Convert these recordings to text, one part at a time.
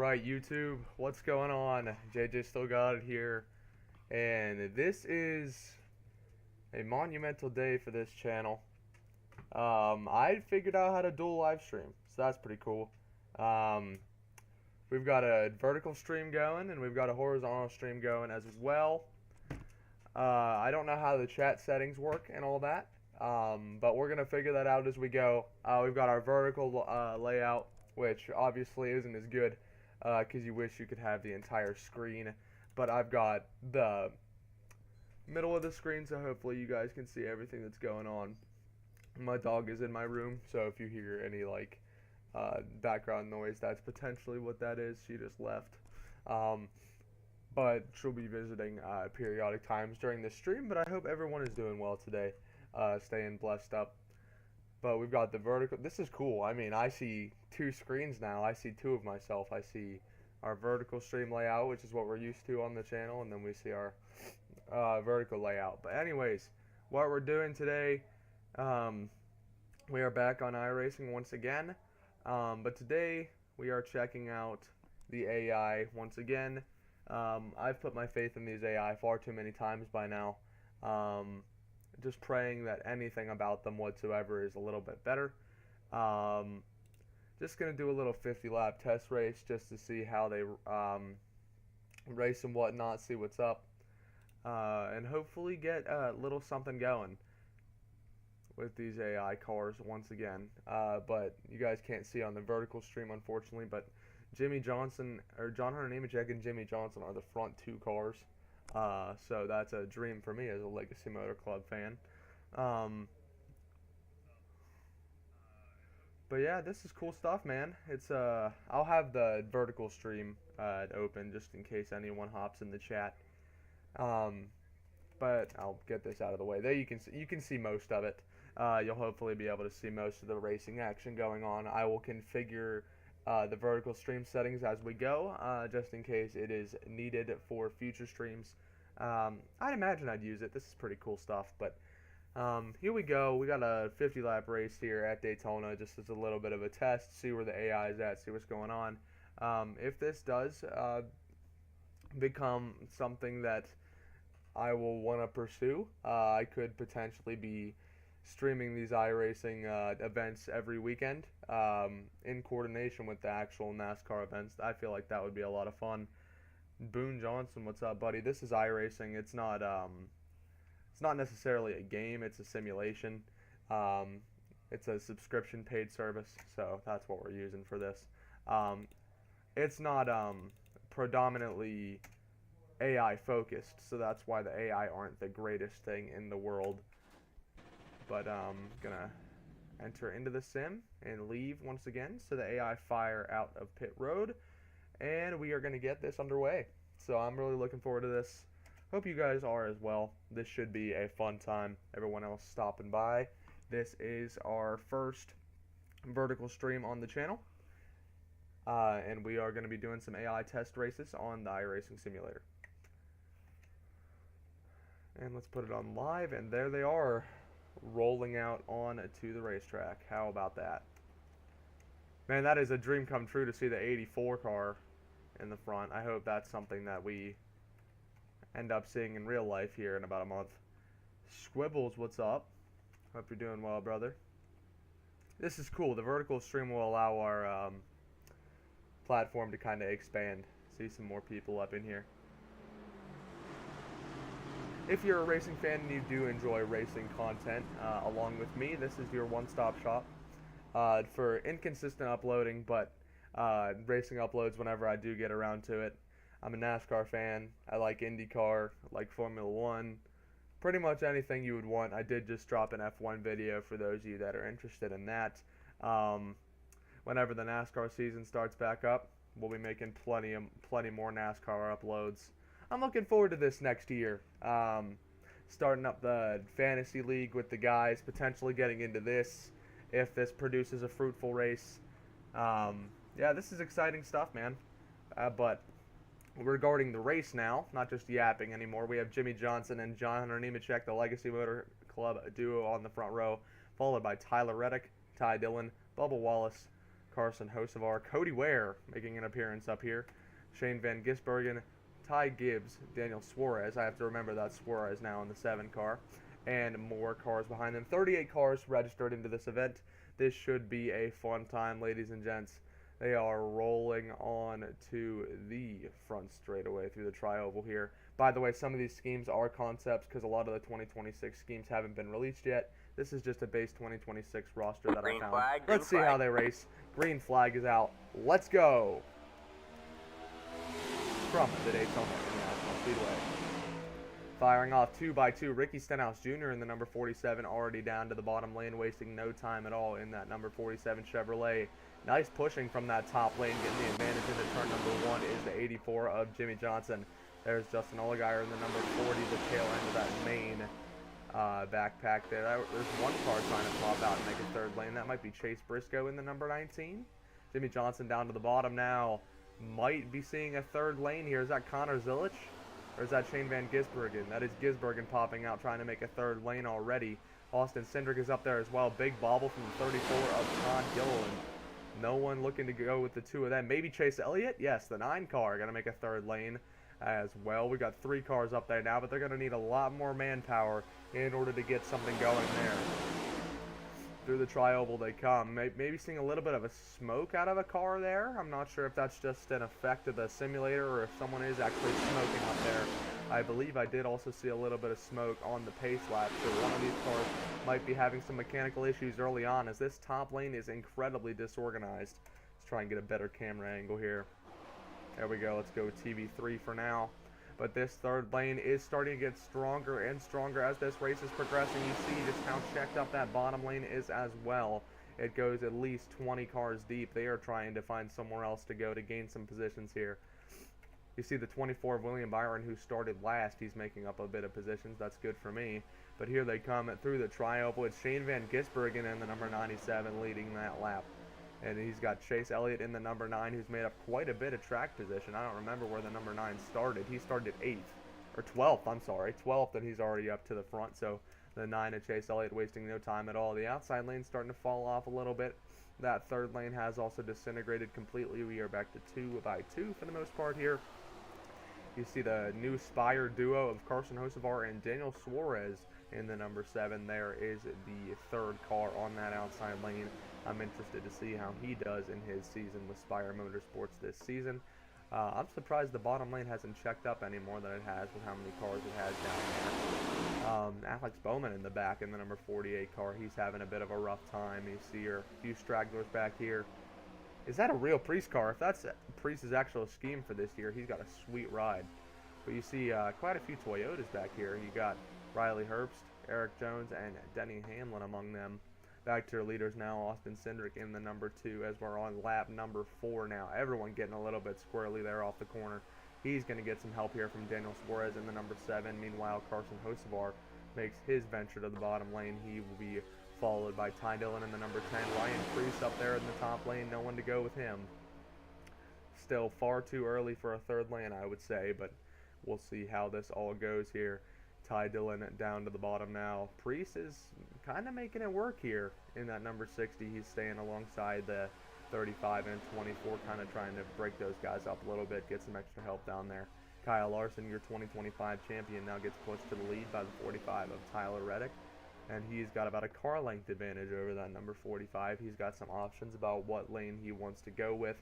Alright, YouTube, what's going on? JJ still got it here, and this is a monumental day for this channel. I figured out how to dual live stream, so that's pretty cool. Um, we've got a vertical stream going, and we've got a horizontal stream going as well. I don't know how the chat settings work and all that, but we're going to figure that out as we go. We've got our vertical layout, which obviously isn't as good because you wish you could have the entire screen, but I've got the middle of the screen, so hopefully you guys can see everything that's going on. My dog is in my room, so if you hear any background noise, that's potentially what that is. She just left, but she'll be visiting periodic times during the stream. But I hope everyone is doing well today, staying blessed up. But we've got the vertical. This is cool. I mean, I see two screens now. I see two of myself. I see our vertical stream layout, which is what we're used to on the channel, and then we see our vertical layout. But anyways, what we're doing today, we are back on iRacing once again. But today we are checking out the AI once again. I've put my faith in these AI far too many times by now. Just praying that anything about them whatsoever is a little bit better. Just going to do a little 50 lap test race just to see how they race and whatnot, see what's up, and hopefully get a little something going with these AI cars once again. But you guys can't see on the vertical stream, unfortunately, but Jimmy Johnson, or John Hunter Nemechek and Jimmy Johnson are the front two cars. So that's a dream for me as a Legacy Motor Club fan. But yeah, this is cool stuff, man. It's I'll have the vertical stream open just in case anyone hops in the chat. But I'll get this out of the way. There you can see most of it. You'll hopefully be able to see most of the racing action going on. I will configure the vertical stream settings as we go, just in case it is needed for future streams. I'd imagine I'd use it. This is pretty cool stuff, but here we go. We got a 50 lap race here at Daytona, just as a little bit of a test, see where the AI is at, see what's going on. If this does become something that I will want to pursue, I could potentially be streaming these iRacing events every weekend in coordination with the actual NASCAR events. I feel like that would be a lot of fun. Boone Johnson, what's up, buddy? This is iRacing. It's not necessarily a game. It's a simulation. It's a subscription paid service, so that's what we're using for this. It's not predominantly AI focused, so that's why the AI aren't the greatest thing in the world. But I'm gonna enter into the sim and leave once again, so the AI fire out of pit road, and we are gonna get this underway. So I'm really looking forward to this. Hope you guys are as well. This should be a fun time. Everyone else stopping by. This is our first vertical stream on the channel, and we are going to be doing some AI test races on the iRacing simulator. And let's put it on live, and there they are, rolling out on to the racetrack. How about that? Man, that is a dream come true to see the 84 car in the front. I hope that's something that we end up seeing in real life here in about a month. Squibbles, what's up? Hope you're doing well, brother. This is cool. The vertical stream will allow our platform to kind of expand. See some more people up in here. If you're a racing fan and you do enjoy racing content along with me, this is your one-stop shop for inconsistent uploading, but racing uploads whenever I do get around to it. I'm a NASCAR fan. I like IndyCar, I like Formula 1, pretty much anything you would want. I did just drop an F1 video for those of you that are interested in that. Whenever the NASCAR season starts back up, we'll be making plenty more NASCAR uploads. I'm looking forward to this next year. Starting up the fantasy league with the guys, potentially getting into this if this produces a fruitful race. Yeah, this is exciting stuff, man. But regarding the race now, not just yapping anymore, we have Jimmy Johnson and John Hunter Nemechek, the Legacy Motor Club duo on the front row, followed by Tyler Reddick, Ty Dillon, Bubba Wallace, Carson Hocevar, Cody Ware making an appearance up here, Shane Van Gisbergen, Ty Gibbs, Daniel Suarez. I have to remember that Suarez now in the 7 car, and more cars behind them. 38 cars registered into this event. This should be a fun time, ladies and gents. They are rolling on to the front straightaway through the tri-oval here. By the way, some of these schemes are concepts because a lot of the 2026 schemes haven't been released yet. This is just a base 2026 roster that I found. Let's see how they race. Green flag is out. Let's go. From the Daytona International Speedway. Firing off 2x2, Ricky Stenhouse Jr. in the number 47, already down to the bottom lane, wasting no time at all in that number 47 Chevrolet. Nice pushing from that top lane, getting the advantage into turn number 1 is the 84 of Jimmy Johnson. There's Justin Olegeyer in the number 40, the tail end of that main backpack there. There's one car trying to pop out and make a 3rd lane. That might be Chase Briscoe in the number 19. Jimmy Johnson down to the bottom now. Might be seeing a 3rd lane here. Is that Connor Zilich? Or is that Shane Van Gisbergen? That is Gisbergen popping out, trying to make a 3rd lane already. Austin Cindric is up there as well. Big bobble from the 34 of Todd Gilliland. No one looking to go with the 2 of them. Maybe Chase Elliott? Yes, the 9 car going to make a 3rd lane as well. We got 3 cars up there now, but they're going to need a lot more manpower in order to get something going there. Through the tri-oval they come. Maybe seeing a little bit of a smoke out of a car there. I'm not sure if that's just an effect of the simulator or if someone is actually smoking up there. I believe I did also see a little bit of smoke on the pace lap, so one of these cars might be having some mechanical issues early on, as this top lane is incredibly disorganized. Let's try and get a better camera angle here. There we go. Let's go TV3 for now. But this 3rd lane is starting to get stronger and stronger as this race is progressing. You see just how checked up that bottom lane is as well. It goes at least 20 cars deep. They are trying to find somewhere else to go to gain some positions here. You see the 24 of William Byron, who started last. He's making up a bit of positions. That's good for me. But here they come through the tri-oval. It's Shane Van Gisbergen in the number 97 leading that lap. And he's got Chase Elliott in the number 9, who's made up quite a bit of track position. I don't remember where the number 9 started. He started 8th, or 12th, I'm sorry. 12th, and he's already up to the front. So the 9 of Chase Elliott wasting no time at all. The outside lane's starting to fall off a little bit. That 3rd lane has also disintegrated completely. We are back to 2x2 for the most part here. You see the new Spire duo of Carson Hocevar and Daniel Suarez in the number 7. There is the 3rd car on that outside lane. I'm interested to see how he does in his season with Spire Motorsports this season. I'm surprised the bottom lane hasn't checked up any more than it has with how many cars it has down there. Alex Bowman in the back in the number 48 car. He's having a bit of a rough time. You see a few stragglers back here. Is that a real Priest car? If that's Priest's actual scheme for this year, he's got a sweet ride. But you see quite a few Toyotas back here. You got Riley Herbst, Eric Jones, and Denny Hamlin among them. Back to our leaders now, Austin Cindric in the number 2 as we're on lap number 4 now. Everyone getting a little bit squirrely there off the corner. He's going to get some help here from Daniel Suarez in the number 7. Meanwhile, Carson Hocevar makes his venture to the bottom lane. He will be followed by Ty Dillon in the number 10. Ryan Preece up there in the top lane. No one to go with him. Still far too early for a 3rd lane, I would say, but we'll see how this all goes here. Ty Dillon down to the bottom now. Preece is kind of making it work here in that number 60. He's staying alongside the 35 and 24, kind of trying to break those guys up a little bit, get some extra help down there. Kyle Larson, your 2025 champion, now gets pushed to the lead by the 45 of Tyler Reddick, and he's got about a car length advantage over that number 45. He's got some options about what lane he wants to go with,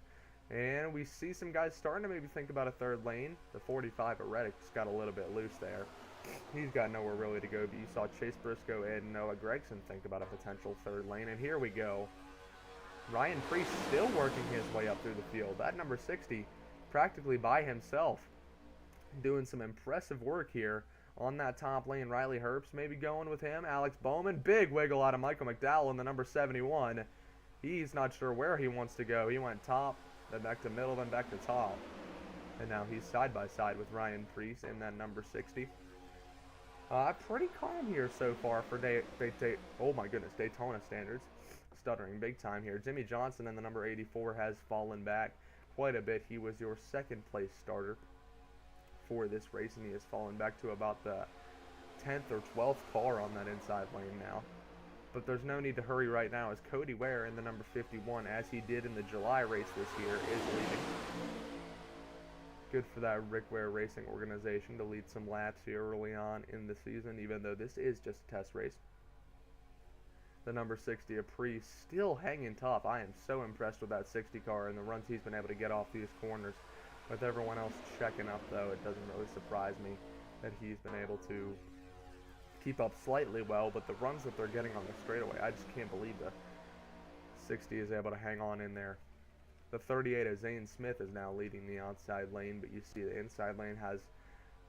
and we see some guys starting to maybe think about a 3rd lane. The 45 of Reddick just got a little bit loose there. He's got nowhere really to go, but you saw Chase Briscoe and Noah Gragson think about a potential 3rd lane, and here we go. Ryan Preece still working his way up through the field. That number 60 practically by himself, doing some impressive work here on that top lane. Riley Herbst maybe going with him. Alex Bowman, big wiggle out of Michael McDowell in the number 71. He's not sure where he wants to go. He went top, then back to middle, then back to top. And now he's side by side with Ryan Preece in that number 60. Pretty calm here so far for oh my goodness, Daytona standards. Stuttering big time here. Jimmy Johnson in the number 84 has fallen back quite a bit. He was your 2nd place starter for this race, and he has fallen back to about the 10th or 12th car on that inside lane now. but there's no need to hurry right now, as Cody Ware in the number 51, as he did in the July race this year, is leading. Good for that Rick Ware Racing organization to lead some laps here early on in the season, even though this is just a test race. The number 60, a Priest, still hanging tough. I am so impressed with that 60 car and the runs he's been able to get off these corners. With everyone else checking up, though, it doesn't really surprise me that he's been able to keep up slightly well, but the runs that they're getting on the straightaway, I just can't believe the 60 is able to hang on in there. The 38 of Zane Smith is now leading the outside lane, but you see the inside lane has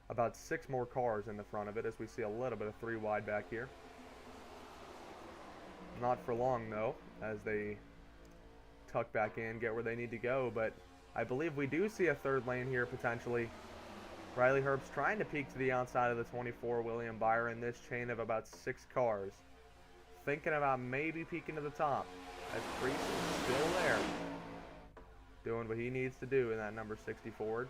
about 6 more cars in the front of it, as we see a little bit of 3 wide back here. Not for long, though, as they tuck back in, get where they need to go, but I believe we do see a 3rd lane here, potentially. Riley Herbst trying to peek to the outside of the 24, William Byron, this chain of about 6 cars. Thinking about maybe peeking to the top, as Priest is still there, doing what he needs to do in that number 60 Ford.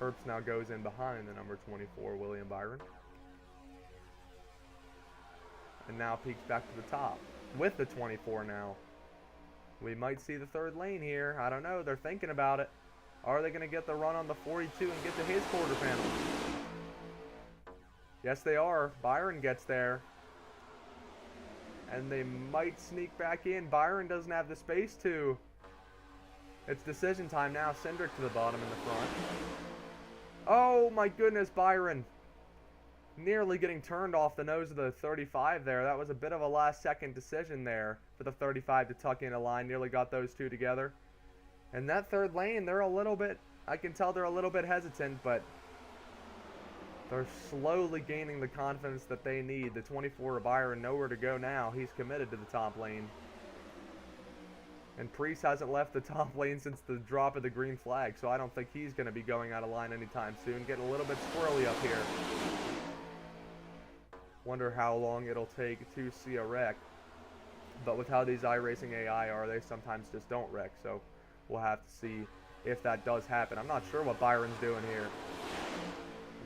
Herbst now goes in behind the number 24, William Byron. And now peeks back to the top with the 24 now. We might see the 3rd lane here. I don't know. They're thinking about it. Are they going to get the run on the 42 and get to his quarter panel? Yes, they are. Byron gets there. And they might sneak back in. Byron doesn't have the space to. It's decision time now. Cindric to the bottom in the front. Oh my goodness, Byron. Nearly getting turned off the nose of the 35 there. That was a bit of a last-second decision there for the 35 to tuck in a line. Nearly got those two together. And that 3rd lane, they're a little bit, I can tell they're a little bit hesitant, but they're slowly gaining the confidence that they need. The 24 of Byron, nowhere to go now. He's committed to the top lane. And Priest hasn't left the top lane since the drop of the green flag, so I don't think he's going to be going out of line anytime soon. Getting a little bit squirrely up here. Wonder how long it'll take to see a wreck. But with how these iRacing AI are, they sometimes just don't wreck. So we'll have to see if that does happen. I'm not sure what Byron's doing here.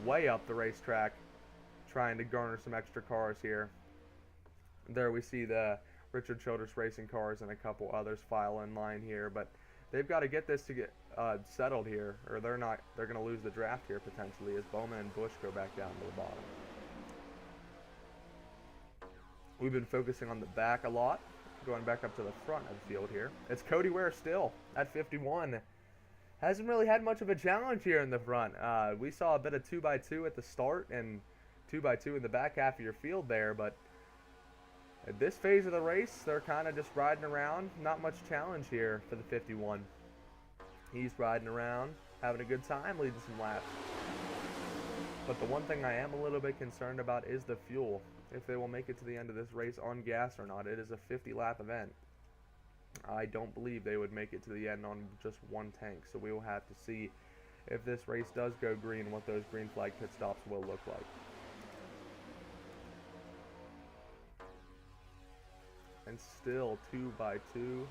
Way up the racetrack, trying to garner some extra cars here. There we see the Richard Childress Racing cars and a couple others file in line here. But they've got to get this to get settled here, or they're going to lose the draft here potentially, as Bowman and Busch go back down to the bottom. We've been focusing on the back a lot, going back up to the front of the field here. It's Cody Ware still at 51. Hasn't really had much of a challenge here in the front. We saw a bit of 2x2 at the start and 2x2 in the back half of your field there, but at this phase of the race, they're kind of just riding around. Not much challenge here for the 51. He's riding around, having a good time, leading some laps. But the one thing I am a little bit concerned about is the fuel. If they will make it to the end of this race on gas or not. It is a 50-lap event. I don't believe they would make it to the end on just one tank. So we will have to see if this race does go green, what those green flag pit stops will look like. And still 2x2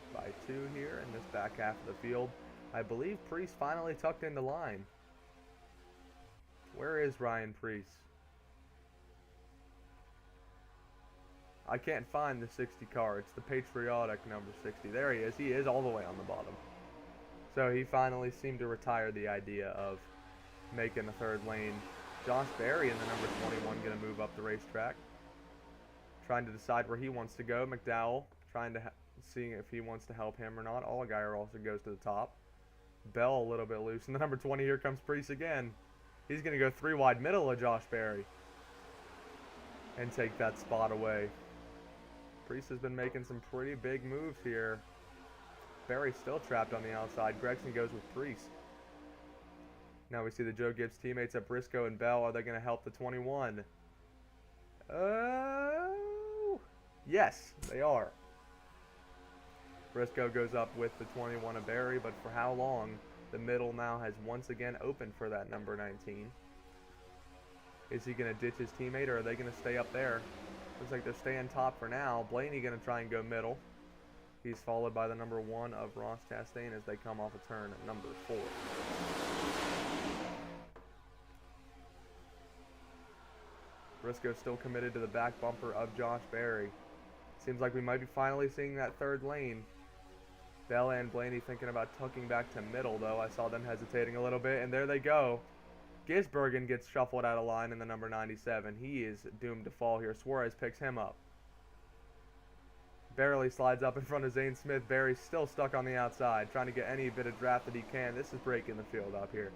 here in this back half of the field. I believe Priest finally tucked in the line. Where is Ryan Priest? I can't find the 60 car. It's the patriotic number 60. There he is. He is all the way on the bottom. So he finally seemed to retire the idea of making the 3rd lane. Josh Berry in the number 21 going to move up the racetrack. Trying to decide where he wants to go. McDowell trying to see if he wants to help him or not. Allgaier also goes to the top. Bell a little bit loose. And the number 20, here comes Priest again. He's going to go 3 wide middle of Josh Berry and take that spot away. Priest has been making some pretty big moves here. Berry's still trapped on the outside. Gregson goes with Priest. Now we see the Joe Gibbs teammates at Briscoe and Bell. Are they going to help the 21? Oh, yes, they are. Briscoe goes up with the 21 of Berry, but for how long? The middle now has once again opened for that number 19. Is he going to ditch his teammate, or are they going to stay up there? Looks like they're staying top for now. Blaney going to try and go middle. He's followed by the number 1 of Ross Chastain as they come off a turn at number 4. Briscoe still committed to the back bumper of Josh Berry. Seems like we might be finally seeing that third lane. Bella and Blaney thinking about tucking back to middle, though. I saw them hesitating a little bit, and there they go. Gisbergen gets shuffled out of line in the number 97. He is doomed to fall here. Suarez picks him up. Barely slides up in front of Zane Smith. Barry's still stuck on the outside, trying to get any bit of draft that he can. This is breaking the field up here.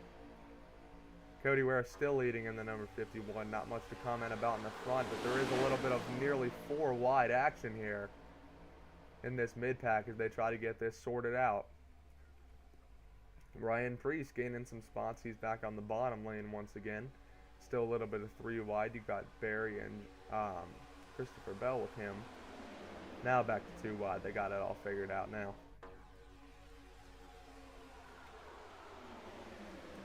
Cody Ware still leading in the number 51. Not much to comment about in the front, but there is a little bit of nearly 4 wide action here in this mid-pack as they try to get this sorted out. Ryan Priest gaining some spots. He's back on the bottom lane once again. Still a little bit of 3 wide. You got Barry and Christopher Bell with him. Now back to 2 wide. They got it all figured out now.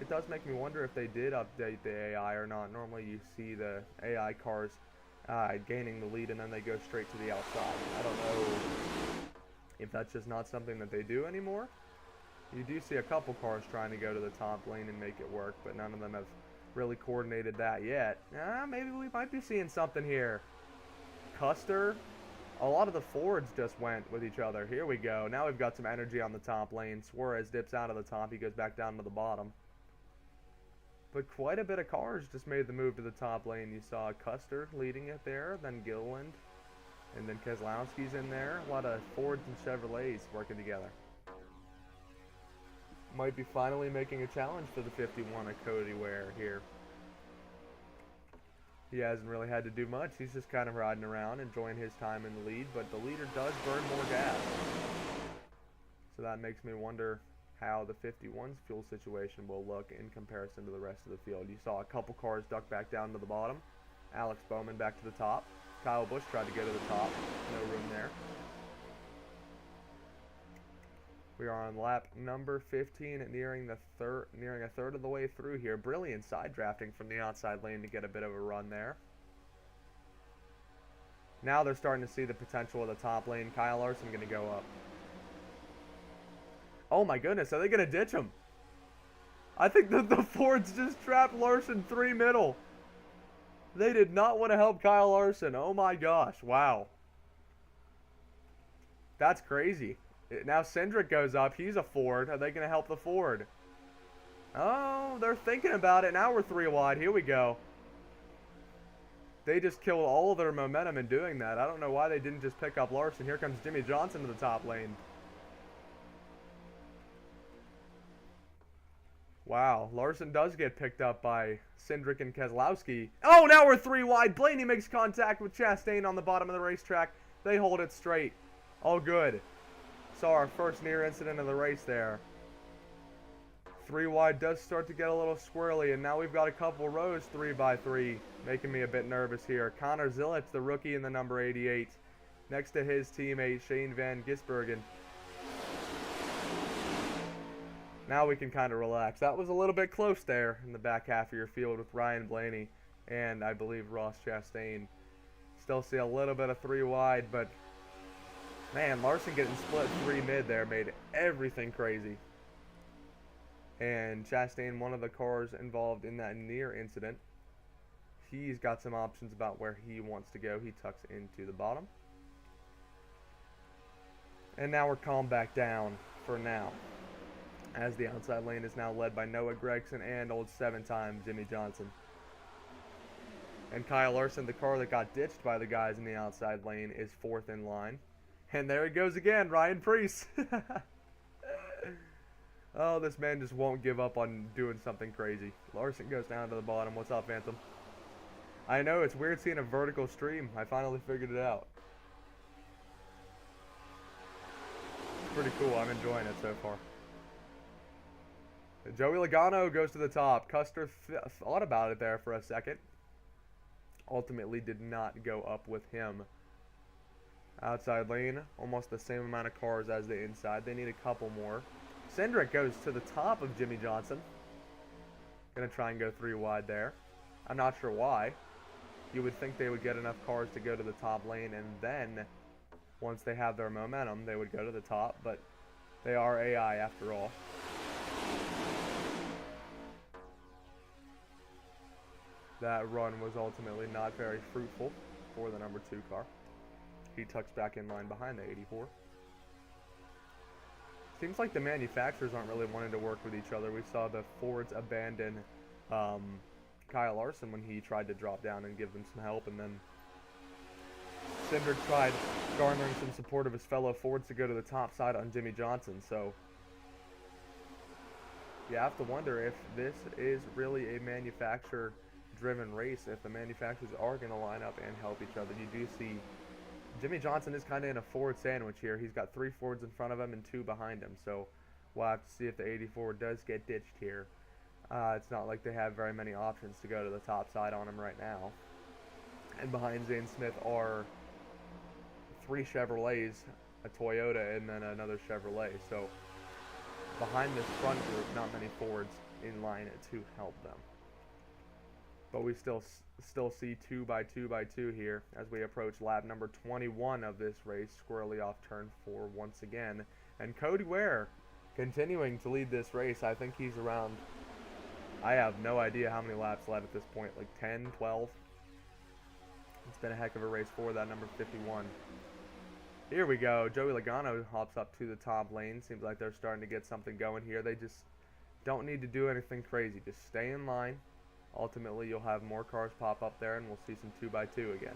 It does make me wonder if they did update the AI or not. Normally you see the AI cars gaining the lead and then they go straight to the outside. I don't know if that's just not something that they do anymore. You do see a couple cars trying to go to the top lane and make it work, but none of them have really coordinated that yet. Maybe we might be seeing something here. Custer. A lot of the Fords just went with each other. Here we go. Now we've got some energy on the top lane. Suarez dips out of the top. He goes back down to the bottom. But quite a bit of cars just made the move to the top lane. You saw Custer leading it there, then Gilliland, and then Keselowski's in there. A lot of Fords and Chevrolets working together. Might be finally making a challenge for the 51 of Cody Ware here. He hasn't really had to do much. He's just kind of riding around, enjoying his time in the lead, but the leader does burn more gas. So that makes me wonder how the 51's fuel situation will look in comparison to the rest of the field. You saw a couple cars duck back down to the bottom. Alex Bowman back to the top. Kyle Busch tried to go to the top. No room there. We are on lap number 15, nearing a third of the way through here. Brilliant side drafting from the outside lane to get a bit of a run there. Now they're starting to see the potential of the top lane. Kyle Larson going to go up. Oh my goodness, are they going to ditch him? I think that the Fords just trapped Larson 3 middle. They did not want to help Kyle Larson. Oh my gosh, wow. That's crazy. Now Cindric goes up. He's a Ford. Are they going to help the Ford? Oh, they're thinking about it. Now we're 3 wide. Here we go. They just killed all of their momentum in doing that. I don't know why they didn't just pick up Larson. Here comes Jimmy Johnson to the top lane. Wow, Larson does get picked up by Cindric and Keselowski. Oh, now we're 3 wide. Blaney makes contact with Chastain on the bottom of the racetrack. They hold it straight. All good. Saw our first near incident of the race there. 3 wide does start to get a little squirrely, and now we've got a couple rows 3 by 3, making me a bit nervous here. Connor Zillich, the rookie in the number 88, next to his teammate Shane Van Gisbergen. Now we can kind of relax. That was a little bit close there in the back half of your field with Ryan Blaney and I believe Ross Chastain. Still see a little bit of 3 wide, but man, Larson getting split 3 mid there made everything crazy. And Chastain, one of the cars involved in that near incident, he's got some options about where he wants to go. He tucks into the bottom. And now we're calmed back down for now, as the outside lane is now led by Noah Gregson and old 7-time Jimmy Johnson. And Kyle Larson, the car that got ditched by the guys in the outside lane, is 4th in line. And there he goes again, Ryan Priest. Oh, this man just won't give up on doing something crazy. Larson goes down to the bottom. What's up, Phantom? I know, it's weird seeing a vertical stream. I finally figured it out. It's pretty cool. I'm enjoying it so far. Joey Logano goes to the top. Custer thought about it there for a second. Ultimately did not go up with him. Outside lane, almost the same amount of cars as the inside. They need a couple more. Cindric goes to the top of Jimmy Johnson. Gonna try and go 3 wide there. I'm not sure why. You would think they would get enough cars to go to the top lane, and then once they have their momentum, they would go to the top, but they are AI after all. That run was ultimately not very fruitful for the number 2 car. He tucks back in line behind the 84. Seems like the manufacturers aren't really wanting to work with each other. We saw the Fords abandon Kyle Larson when he tried to drop down and give them some help, and then Cindric tried garnering some support of his fellow Fords to go to the top side on Jimmy Johnson. So you have to wonder if this is really a manufacturer-driven race, if the manufacturers are going to line up and help each other. You do see Jimmy Johnson is kind of in a Ford sandwich here. He's got 3 Fords in front of him and 2 behind him. So we'll have to see if the 84 does get ditched here. It's not like they have very many options to go to the top side on him right now. And behind Zane Smith are 3 Chevrolets, a Toyota, and then another Chevrolet. So behind this front group, not many Fords in line to help them. But we still see 2 by 2 by 2 here as we approach lap number 21 of this race, squarely off turn 4 once again. And Cody Ware continuing to lead this race. I think he's around, I have no idea how many laps left at this point, like 10, 12. It's been a heck of a race for that number 51. Here we go. Joey Logano hops up to the top lane. Seems like they're starting to get something going here. They just don't need to do anything crazy. Just stay in line. Ultimately, you'll have more cars pop up there, and we'll see some 2 by 2 again.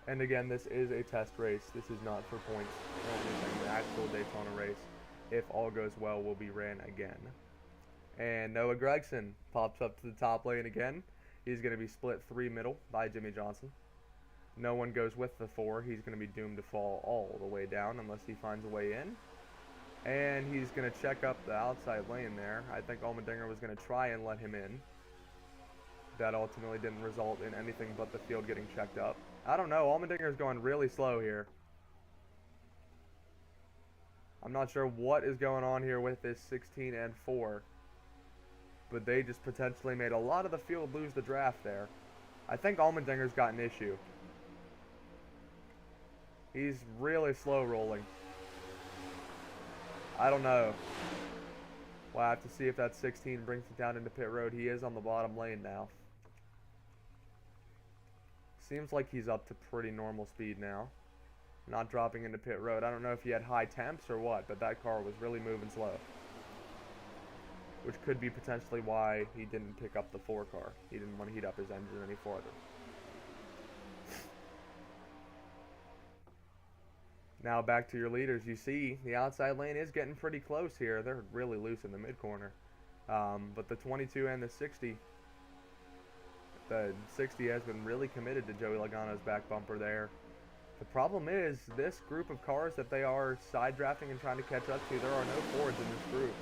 And again, this is a test race. This is not for points or anything. The actual Daytona race, if all goes well, will be ran again. And Noah Gragson pops up to the top lane again. He's going to be split 3 middle by Jimmy Johnson. No one goes with the 4. He's going to be doomed to fall all the way down unless he finds a way in. And he's going to check up the outside lane there. I think Allmendinger was going to try and let him in. That ultimately didn't result in anything but the field getting checked up. I don't know. Allmendinger is going really slow here. I'm not sure what is going on here with this 16 and 4. But they just potentially made a lot of the field lose the draft there. I think Allmendinger's got an issue. He's really slow rolling. I don't know. We'll have to see if that 16 brings it down into pit road. He is on the bottom lane now. Seems like he's up to pretty normal speed now. Not dropping into pit road. I don't know if he had high temps or what, but that car was really moving slow. Which could be potentially why he didn't pick up the 4 car. He didn't want to heat up his engine any farther. Now back to your leaders. You see the outside lane is getting pretty close here. They're really loose in the mid-corner. But the 22 and the 60, has been really committed to Joey Logano's back bumper there. The problem is this group of cars that they are side drafting and trying to catch up to, there are no Fords in this group.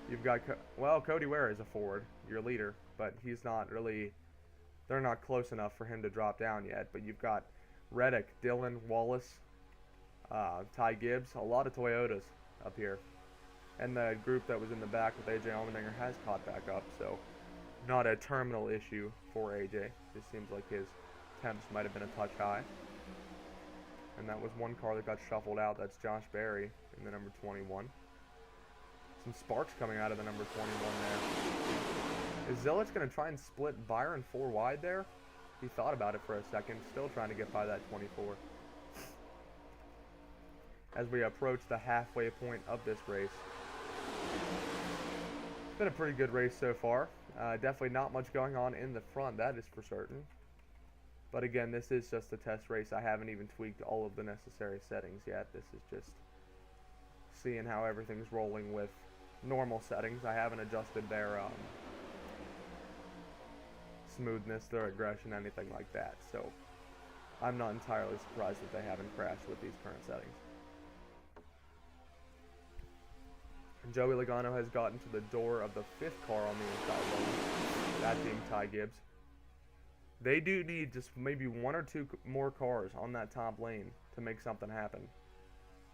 You've got, well, Cody Ware is a Ford, your leader, but he's not really, they're not close enough for him to drop down yet. But you've got Reddick, Dillon, Wallace, Ty Gibbs, a lot of Toyotas up here. And the group that was in the back with AJ Allmendinger has caught back up, so not a terminal issue for AJ. Just seems like his temps might have been a touch high. And that was one car that got shuffled out. That's Josh Berry in the number 21. Some sparks coming out of the number 21 there. Is Zilic going to try and split Byron 4 wide there? He thought about it for a second, still trying to get by that 24. As we approach the halfway point of this race. It's been a pretty good race so far. Definitely not much going on in the front, that is for certain. But again, this is just a test race. I haven't even tweaked all of the necessary settings yet. This is just seeing how everything's rolling with normal settings. I haven't adjusted their smoothness, their aggression, anything like that. So I'm not entirely surprised that they haven't crashed with these current settings. And Joey Logano has gotten to the door of the 5th car on the inside lane, that being Ty Gibbs. They do need just maybe 1 or 2 more cars on that top lane to make something happen.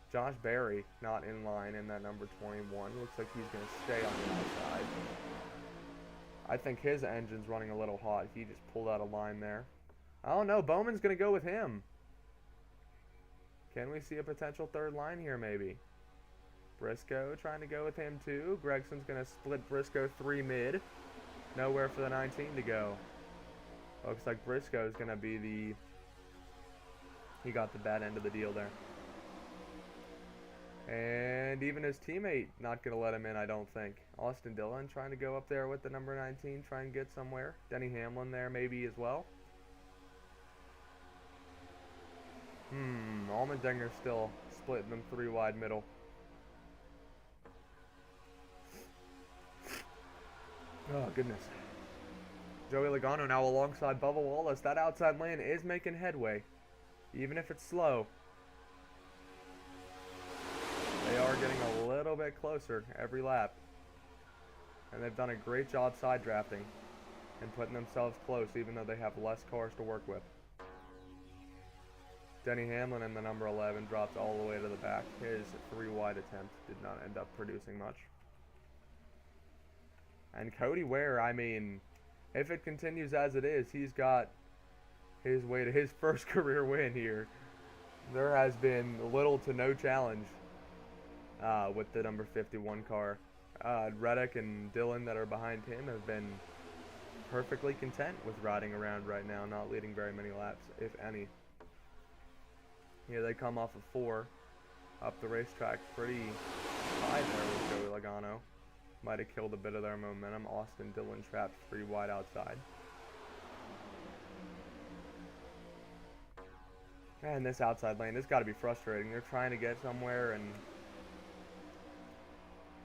Josh Berry not in line in that number 21. Looks like he's going to stay on the outside. I think his engine's running a little hot. He just pulled out a line there. Oh no, Bowman's going to go with him. Can we see a potential 3rd line here maybe? Briscoe trying to go with him too. Gregson's going to split Briscoe 3 mid. Nowhere for the 19 to go. Looks like Briscoe's going to be the... He got the bad end of the deal there. And even his teammate not going to let him in, I don't think. Austin Dillon trying to go up there with the number 19, try and get somewhere. Denny Hamlin there maybe as well. Allmendinger still splitting them 3 wide middle. Oh, goodness. Joey Logano now alongside Bubba Wallace. That outside lane is making headway, even if it's slow. They are getting a little bit closer every lap. And they've done a great job side drafting and putting themselves close, even though they have less cars to work with. Denny Hamlin in the number 11 dropped all the way to the back. His 3 wide attempt did not end up producing much. And Cody Ware, I mean, if it continues as it is, he's got his way to his first career win here. There has been little to no challenge with the number 51 car. Reddick and Dillon that are behind him have been perfectly content with riding around right now, not leading very many laps, if any. Here they come off of 4 up the racetrack, pretty high there with Joey Logano. Might have killed a bit of their momentum. Austin Dillon trapped 3 wide outside. And this outside lane, this got to be frustrating. They're trying to get somewhere and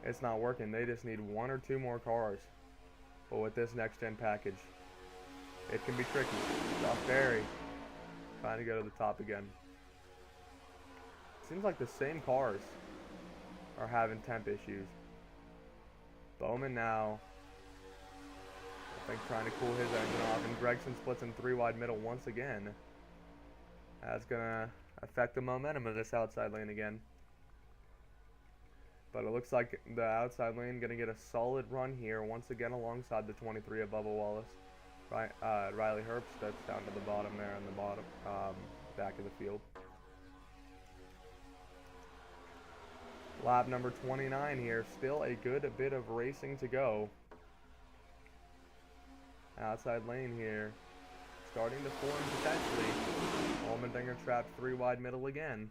it's not working. They just need 1 or 2 more cars. But with this next gen package, it can be tricky. Josh Berry trying to go to the top again. Seems like the same cars are having temp issues. Bowman now, I think, trying to cool his engine off, and Gregson splits in 3 wide middle once again. That's going to affect the momentum of this outside lane again. But it looks like the outside lane going to get a solid run here, once again alongside the 23 of Bubba Wallace. Riley Herbst steps down to the bottom there in the bottom, back of the field. Lap number 29 here, still a good bit of racing to go. Outside lane here, starting to form potentially. Allmendinger trapped 3 wide middle again.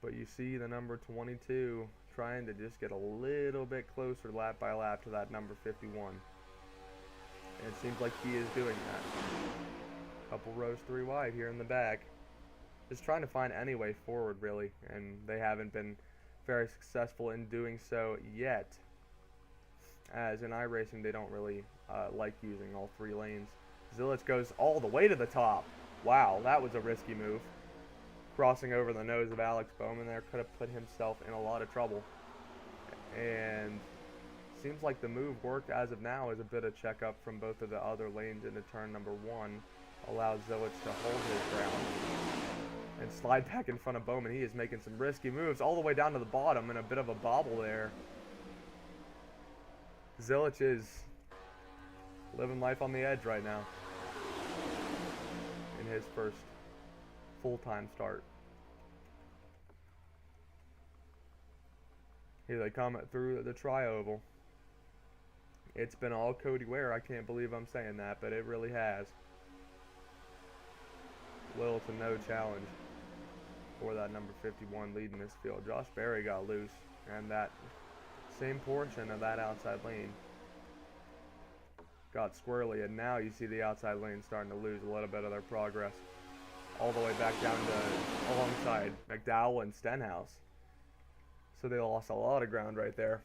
But you see the number 22 trying to just get a little bit closer lap by lap to that number 51. And it seems like he is doing that. Couple rows 3 wide here in the back. Just trying to find any way forward, really, and they haven't been very successful in doing so yet. As in iRacing, they don't really like using all 3 lanes. Zilich goes all the way to the top. Wow, that was a risky move. Crossing over the nose of Alex Bowman there, could have put himself in a lot of trouble. And seems like the move worked as of now, as a bit of checkup from both of the other lanes into turn number 1 allows Zilich to hold his ground and slide back in front of Bowman. He is making some risky moves all the way down to the bottom, and a bit of a bobble there. Zilich is living life on the edge right now in his first full-time start. Here they come through the tri-oval. It's been all Cody Ware. I can't believe I'm saying that, but it really has. Little to no challenge for that number 51 leading this field. Josh Berry got loose, and that same portion of that outside lane got squirrely, and now you see the outside lane starting to lose a little bit of their progress all the way back down to alongside McDowell and Stenhouse. So they lost a lot of ground right there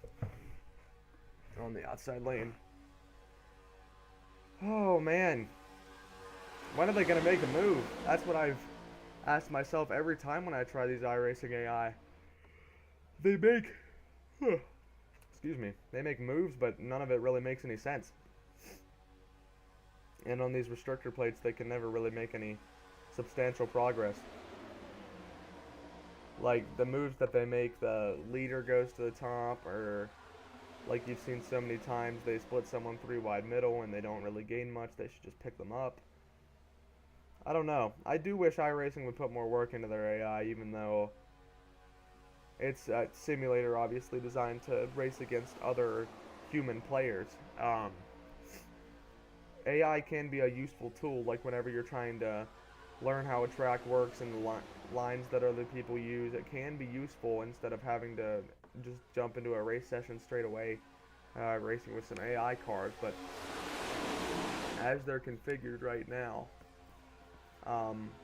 on the outside lane. Oh man, when are they going to make a move? That's what I've asked myself every time when I try these iRacing AI. They make excuse me, they make moves, but none of it really makes any sense. And on these restrictor plates, they can never really make any substantial progress. Like the moves that they make, the leader goes to the top, or like you've seen so many times, they split someone 3 wide middle and they don't really gain much. They should just pick them up. I don't know. I do wish iRacing would put more work into their AI, even though It's a simulator, obviously designed to race against other human players. AI can be a useful tool, like whenever you're trying to learn how a track works and the lines that other people use. It can be useful instead of having to just jump into a race session straight away, racing with some AI cars. But as they're configured right now,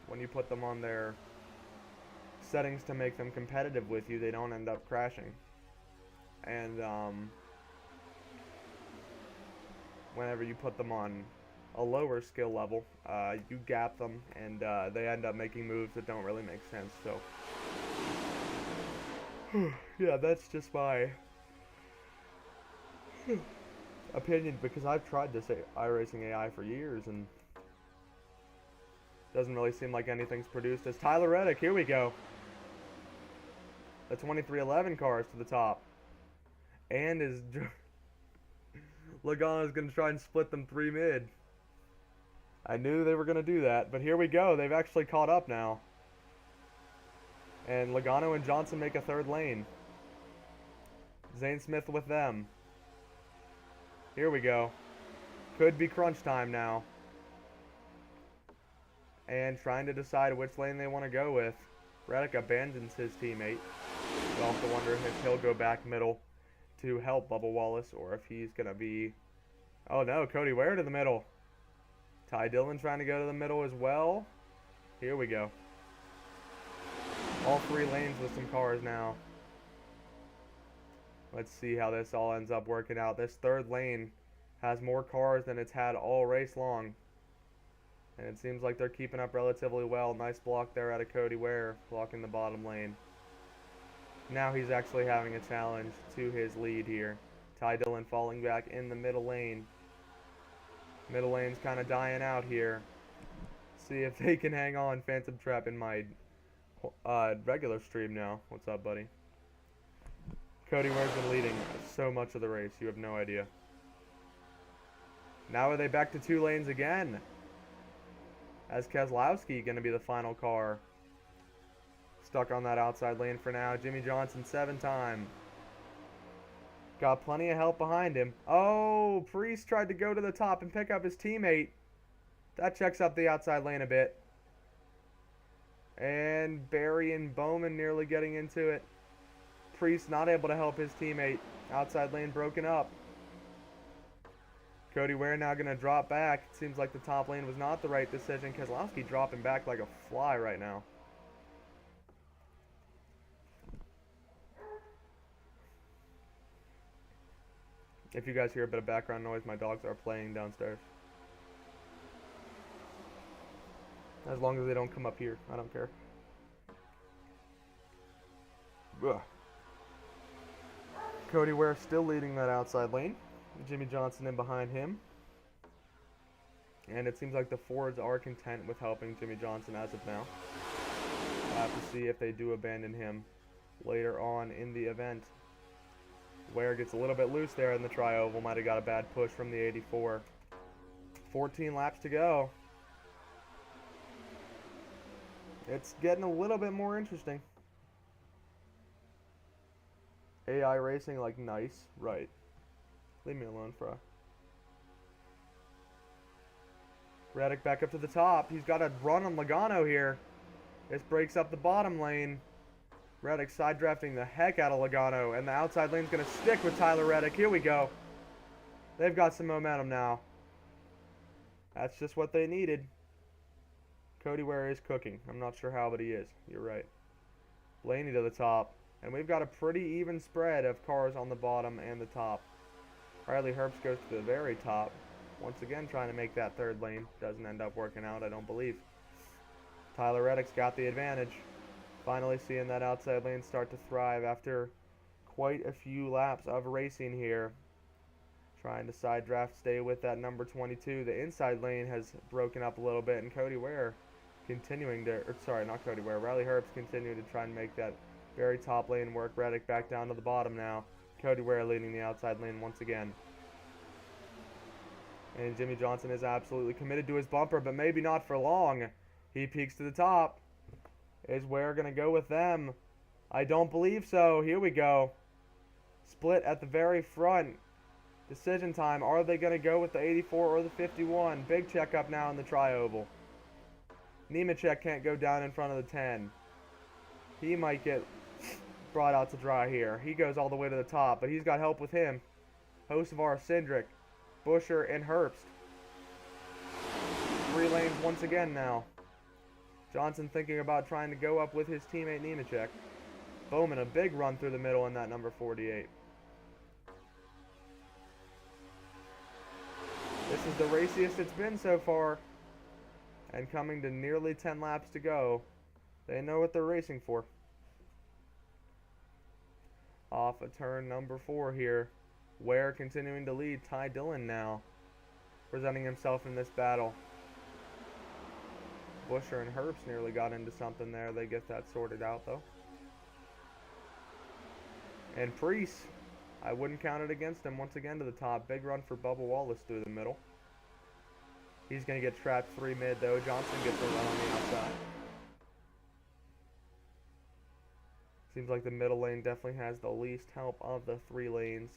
when you put them on their settings to make them competitive with you, they don't end up crashing. And whenever you put them on a lower skill level, you gap them, and they end up making moves that don't really make sense. So, yeah, that's just my opinion, because I've tried this iRacing AI for years, and doesn't really seem like anything's produced. As Tyler Reddick, here we go. The 2311 cars to the top. And is Logano's going to try and split them 3 mid. I knew they were going to do that, but here we go. They've actually caught up now. And Logano and Johnson make a 3rd lane. Zane Smith with them. Here we go. Could be crunch time now. And trying to decide which lane they want to go with. Reddick abandons his teammate. You'll have to wonder if he'll go back middle to help Bubba Wallace, or if he's going to be... Oh no, Cody Ware to the middle. Ty Dillon trying to go to the middle as well. Here we go. All 3 lanes with some cars now. Let's see how this all ends up working out. This 3rd lane has more cars than it's had all race long. And it seems like they're keeping up relatively well. Nice block there out of Cody Ware, blocking the bottom lane. Now he's actually having a challenge to his lead here. Ty Dillon falling back in the middle lane. Middle lane's kind of dying out here. See if they can hang on. Phantom Trap in my regular stream now. What's up, buddy? Cody Ware's been leading so much of the race. You have no idea. Now are they back to 2 lanes again? As Keselowski going to be the final car. Stuck on that outside lane for now. Jimmy Johnson 7 time. Got plenty of help behind him. Oh, Priest tried to go to the top and pick up his teammate. That checks up the outside lane a bit. And Barry and Bowman nearly getting into it. Priest not able to help his teammate. Outside lane broken up. Cody Ware now going to drop back. It seems like the top lane was not the right decision. Keselowski dropping back like a fly right now. If you guys hear a bit of background noise, my dogs are playing downstairs. As long as they don't come up here, I don't care. Ugh. Cody Ware still leading that outside lane. Jimmy Johnson in behind him. And it seems like the Fords are content with helping Jimmy Johnson as of now. We'll have to see if they do abandon him later on in the event. Ware gets a little bit loose there in the tri-oval. Might have got a bad push from the 84. 14 laps to go. It's getting a little bit more interesting. AI racing, like, nice. Right. Leave me alone, Fry. Reddick back up to the top. He's got a run on Logano here. This breaks up the bottom lane. Reddick side drafting the heck out of Logano. And the outside lane's going to stick with Tyler Reddick. Here we go. They've got some momentum now. That's just what they needed. Cody Ware is cooking. I'm not sure how, but he is. You're right. Blaney to the top. And we've got a pretty even spread of cars on the bottom and the top. Riley Herbst goes to the very top. Once again, trying to make that 3rd lane. Doesn't end up working out, I don't believe. Tyler Reddick's got the advantage. Finally seeing that outside lane start to thrive after quite a few laps of racing here. Trying to side draft, stay with that number 22. The inside lane has broken up a little bit, and Cody Ware continuing to, or sorry, not Cody Ware, Riley Herbst continuing to try and make that very top lane work. Reddick back down to the bottom now. Cody Ware leading the outside lane once again. And Jimmy Johnson is absolutely committed to his bumper, but maybe not for long. He peaks to the top. Is Ware going to go with them? I don't believe so. Here we go. Split at the very front. Decision time. Are they going to go with the 84 or the 51? Big checkup now in the tri-oval. Nemechek can't go down in front of the 10. He might get brought out to dry here. He goes all the way to the top, but he's got help with him. Hocevar, Cindric, Buescher, and Herbst. 3 lanes once again now. Johnson thinking about trying to go up with his teammate Nemechek. Bowman, a big run through the middle in that number 48. This is the raciest it's been so far. And coming to nearly 10 laps to go. They know what they're racing for. Off of turn number 4 here. Ware continuing to lead. Ty Dillon now presenting himself in this battle. Buescher and Herbst nearly got into something there. They get that sorted out though. And Priest, I wouldn't count it against him once again to the top. Big run for Bubba Wallace through the middle. He's going to get trapped 3 mid though. Johnson gets a run on the outside. Seems like the middle lane definitely has the least help of the 3 lanes.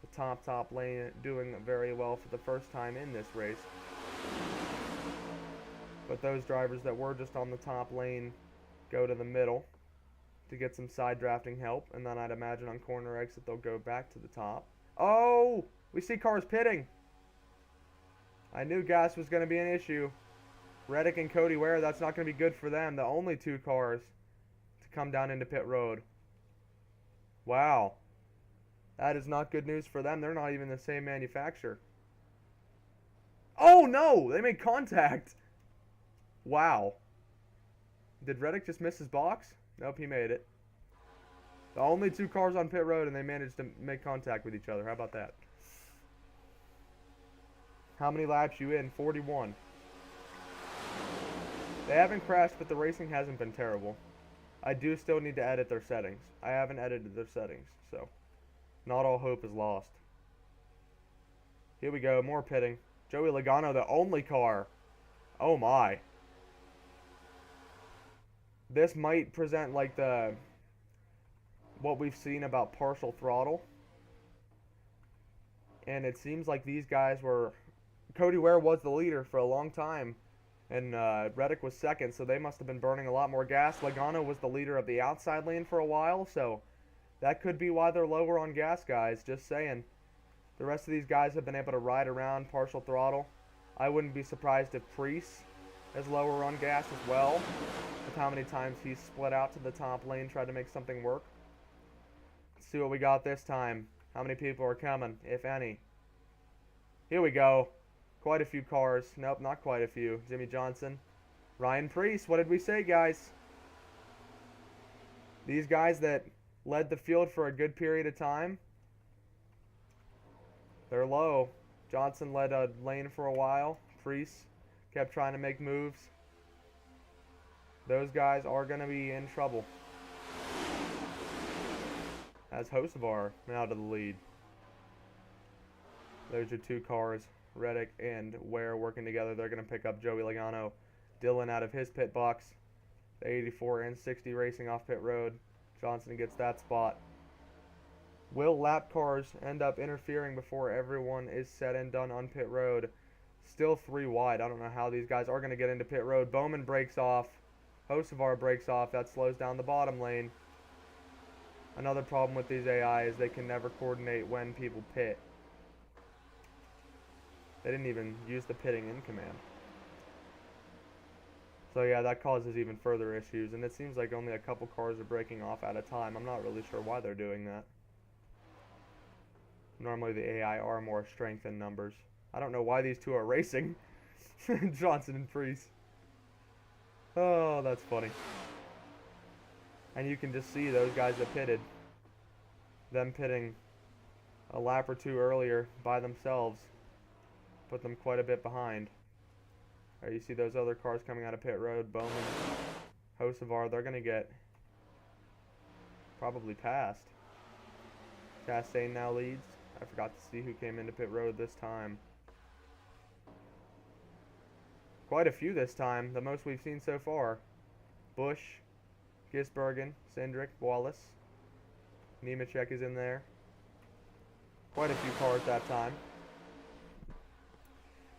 The top lane doing very well for the first time in this race. But those drivers that were just on the top lane go to the middle to get some side drafting help. And then I'd imagine on corner exit they'll go back to the top. Oh! We see cars pitting. I knew gas was going to be an issue. Reddick and Cody Ware, that's not going to be good for them. The only 2 cars to come down into pit road. Wow. That is not good news for them. They're not even the same manufacturer. Oh no! They made contact! Wow. Did Reddick just miss his box? Nope, he made it. The only 2 cars on pit road and they managed to make contact with each other. How about that? How many laps you in? 41. They haven't crashed, but the racing hasn't been terrible. I do still need to edit their settings. I haven't edited their settings, so not all hope is lost. Here we go, more pitting. Joey Logano, the only car. Oh my. This might present like what we've seen about partial throttle. And it seems like these guys were... Cody Ware was the leader for a long time. And Reddick was second, so they must have been burning a lot more gas. Logano was the leader of the outside lane for a while, so that could be why they're lower on gas, guys. Just saying. The rest of these guys have been able to ride around partial throttle. I wouldn't be surprised if Priest is lower on gas as well, with how many times he's split out to the top lane, tried to make something work. Let's see what we got this time. How many people are coming, if any? Here we go. Quite a few cars. Nope, not quite a few. Jimmy Johnson. Ryan Priest. What did we say, guys? These guys that led the field for a good period of time, they're low. Johnson led a lane for a while. Priest kept trying to make moves. Those guys are going to be in trouble. As Hocevar now to the lead. Those are 2 cars. Reddick and Ware working together. They're going to pick up Joey Logano. Dillon out of his pit box. The 84 and 60 racing off pit road. Johnson gets that spot. Will lap cars end up interfering before everyone is said and done on pit road? Still 3 wide. I don't know how these guys are going to get into pit road. Bowman breaks off. Hocevar breaks off. That slows down the bottom lane. Another problem with these AI is they can never coordinate when people pit. They didn't even use the pitting in command. So yeah, that causes even further issues. And it seems like only a couple cars are breaking off at a time. I'm not really sure why they're doing that. Normally the AI are more strength in numbers. I don't know why these 2 are racing. Johnson and Priest. Oh, that's funny. And you can just see those guys that pitted. Them pitting a lap or 2 earlier by themselves. Put them quite a bit behind. Right, you see those other cars coming out of pit road. Bowman, Hocevar, they're going to get probably passed. Chastain now leads. I forgot to see who came into pit road this time. Quite a few this time. The most we've seen so far. Busch, Gisbergen, Cindric, Wallace. Nemechek is in there. Quite a few cars that time.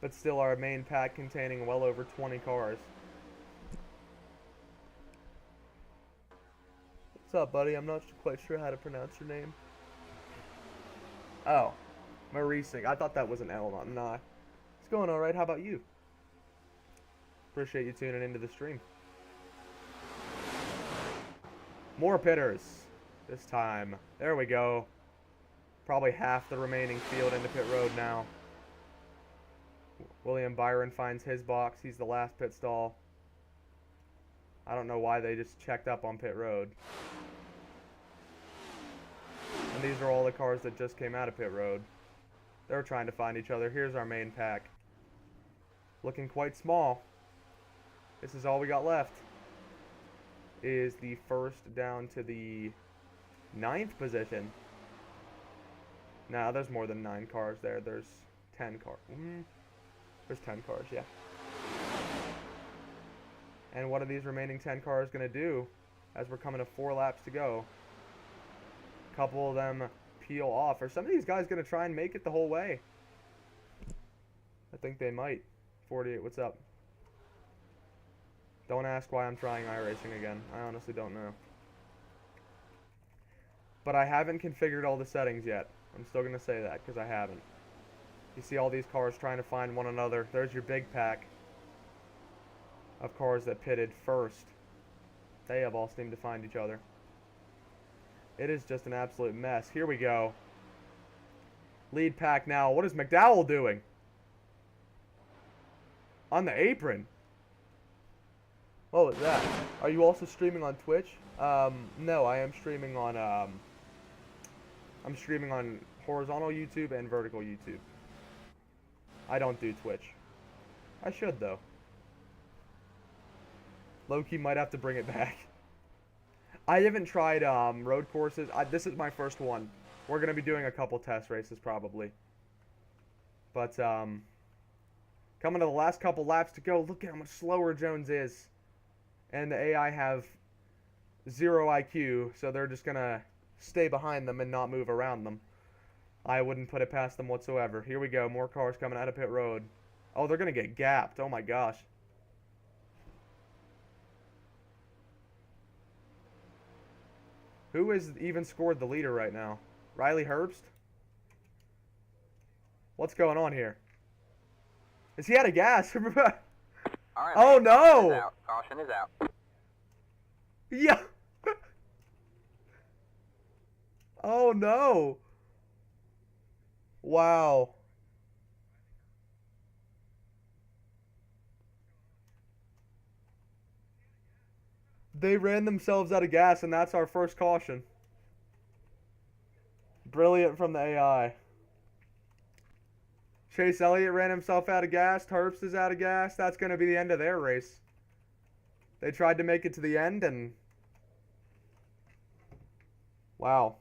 But still our main pack containing well over 20 cars. What's up, buddy? I'm not quite sure how to pronounce your name. Oh, iRacing. I thought that was an L, not an I. It's going alright. How about you? Appreciate you tuning into the stream. More pitters this time. There we go. Probably half the remaining field into pit road now. William Byron finds his box. He's the last pit stall. I don't know why they just checked up on pit road. And these are all the cars that just came out of pit road. They're trying to find each other. Here's our main pack. Looking quite small. This is all we got left. Is the first down to the 9th position. Nah, there's more than 9 cars there. There's 10 cars. There's 10 cars, yeah. And what are these remaining 10 cars going to do as we're coming to 4 laps to go? A couple of them peel off. Are some of these guys going to try and make it the whole way? I think they might. 48, what's up? Don't ask why I'm trying iRacing again. I honestly don't know. But I haven't configured all the settings yet. I'm still going to say that because I haven't. You see all these cars trying to find one another. There's your big pack of cars that pitted first. They have all seemed to find each other. It is just an absolute mess. Here we go. Lead pack now. What is McDowell doing? On the apron. What was that? Are you also streaming on Twitch? No, I am streaming on I'm streaming on horizontal YouTube and vertical YouTube. I don't do Twitch. I should though. Low-key might have to bring it back. I haven't tried road courses. This is my first one. We're gonna be doing a couple test races probably. But coming to the last couple laps to go. Look at how much slower Jones is. And the AI have 0 IQ, so they're just gonna stay behind them and not move around them. I wouldn't put it past them whatsoever. Here we go, more cars coming out of pit road. Oh, they're gonna get gapped. Oh my gosh. Who has even scored the leader right now? Riley Herbst? What's going on here? Is he out of gas? Right, oh no! Caution is out. Yeah. Oh no. Wow. They ran themselves out of gas, and that's our first caution. Brilliant from the AI. Chase Elliott ran himself out of gas. Herbst is out of gas. That's going to be the end of their race. They tried to make it to the end, and... wow.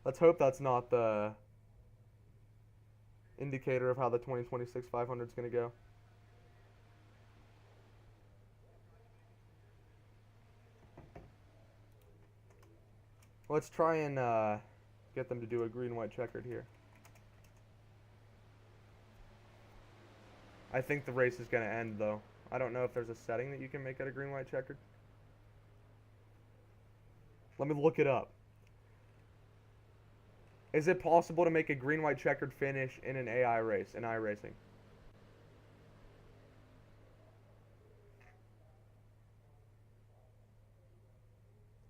Let's hope that's not the indicator of how the 2026 500 is going to go. Let's try and get them to do a green-white checkered here. I think the race is going to end, though. I don't know if there's a setting that you can make it a green-white checkered. Let me look it up. Is it possible to make a green-white checkered finish in an AI race, in iRacing?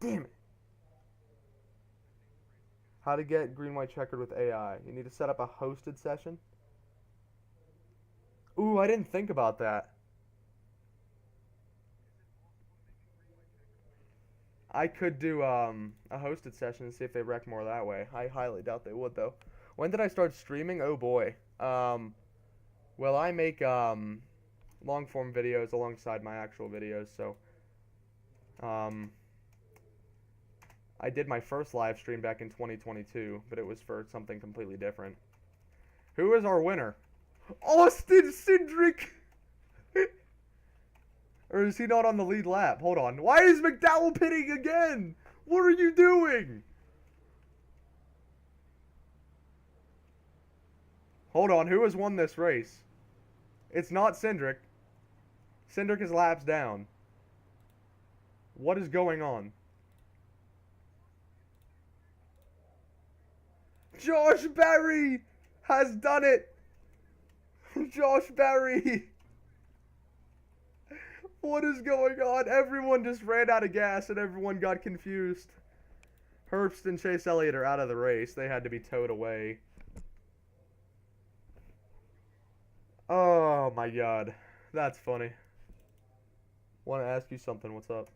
Damn it. How to get green-white checkered with AI. You need to set up a hosted session. Ooh, I didn't think about that. I could do a hosted session and see if they wreck more that way. I highly doubt they would, though. When did I start streaming? Oh, boy. Well, I make long-form videos alongside my actual videos, so... I did my first live stream back in 2022, but it was for something completely different. Who is our winner? Austin Cindric! Or is he not on the lead lap? Hold on. Why is McDowell pitting again? What are you doing? Hold on. Who has won this race? It's not Cindric. Cindric is laps down. What is going on? Josh Berry has done it. Josh Berry. What is going on? Everyone just ran out of gas and everyone got confused. Herbst and Chase Elliott are out of the race. They had to be towed away. Oh my god. That's funny. Want to ask you something. What's up?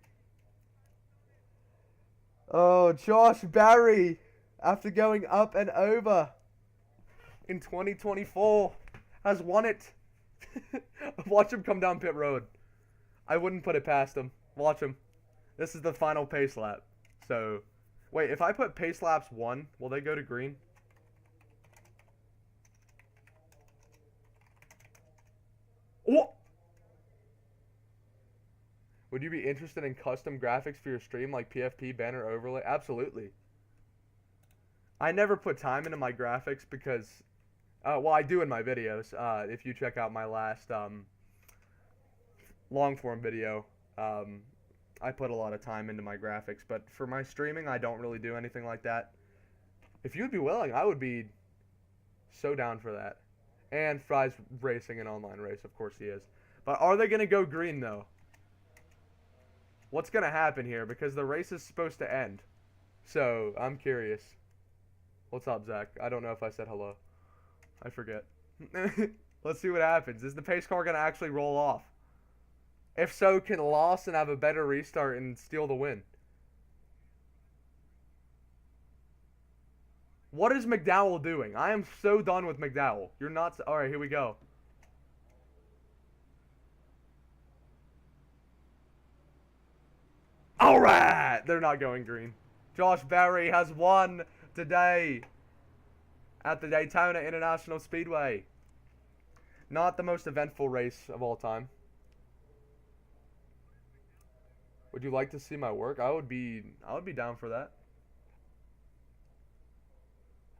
Oh, Josh Berry, after going up and over in 2024, has won it. Watch him come down pit road. I wouldn't put it past him. Watch him. This is the final pace lap. So, wait, if I put pace laps 1, will they go to green? What? Would you be interested in custom graphics for your stream like PFP, banner overlay? Absolutely. I never put time into my graphics because, well, I do in my videos. If you check out my last long form video, I put a lot of time into my graphics. But for my streaming, I don't really do anything like that. If you'd be willing, I would be so down for that. And Fry's racing an online race, of course he is. But are they going to go green though? What's going to happen here? Because the race is supposed to end. So, I'm curious. What's up, Zach? I don't know if I said hello. I forget. Let's see what happens. Is the pace car going to actually roll off? If so, can Lawson have a better restart and steal the win? What is McDowell doing? I am so done with McDowell. You're not... Alright, here we go. Alright! They're not going green. Josh Berry has won today at the Daytona International Speedway. Not the most eventful race of all time. Would you like to see my work? I would be down for that.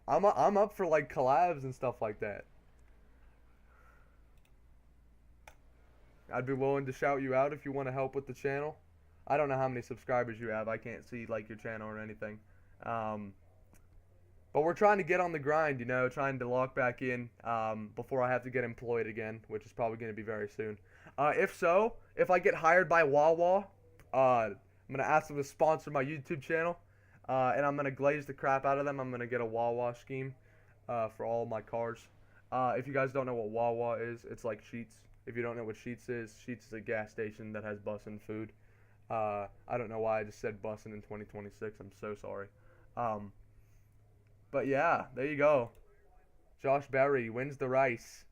I'm up for like collabs and stuff like that. I'd be willing to shout you out if you want to help with the channel. I don't know how many subscribers you have. I can't see like your channel or anything. But we're trying to get on the grind, you know, trying to lock back in before I have to get employed again, which is probably going to be very soon. If so, if I get hired by Wawa, I'm going to ask them to sponsor my YouTube channel. And I'm going to glaze the crap out of them. I'm going to get a Wawa scheme for all my cars. If you guys don't know what Wawa is, it's like Sheetz. If you don't know what Sheetz is a gas station that has bussin' food. I don't know why I just said bussin' in 2026. I'm so sorry. But yeah, there you go. Josh Berry wins the race.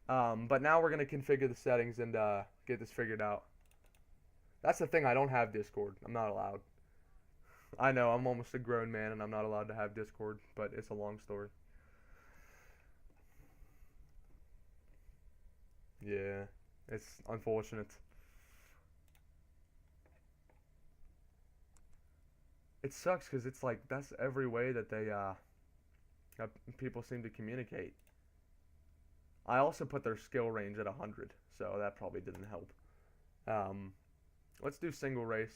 But now we're going to configure the settings and get this figured out. That's the thing, I don't have Discord. I'm not allowed. I know, I'm almost a grown man and I'm not allowed to have Discord, but it's a long story. Yeah, it's unfortunate. It sucks because it's like, that's every way that they, that people seem to communicate. I also put their skill range at 100, so that probably didn't help. Let's do single race.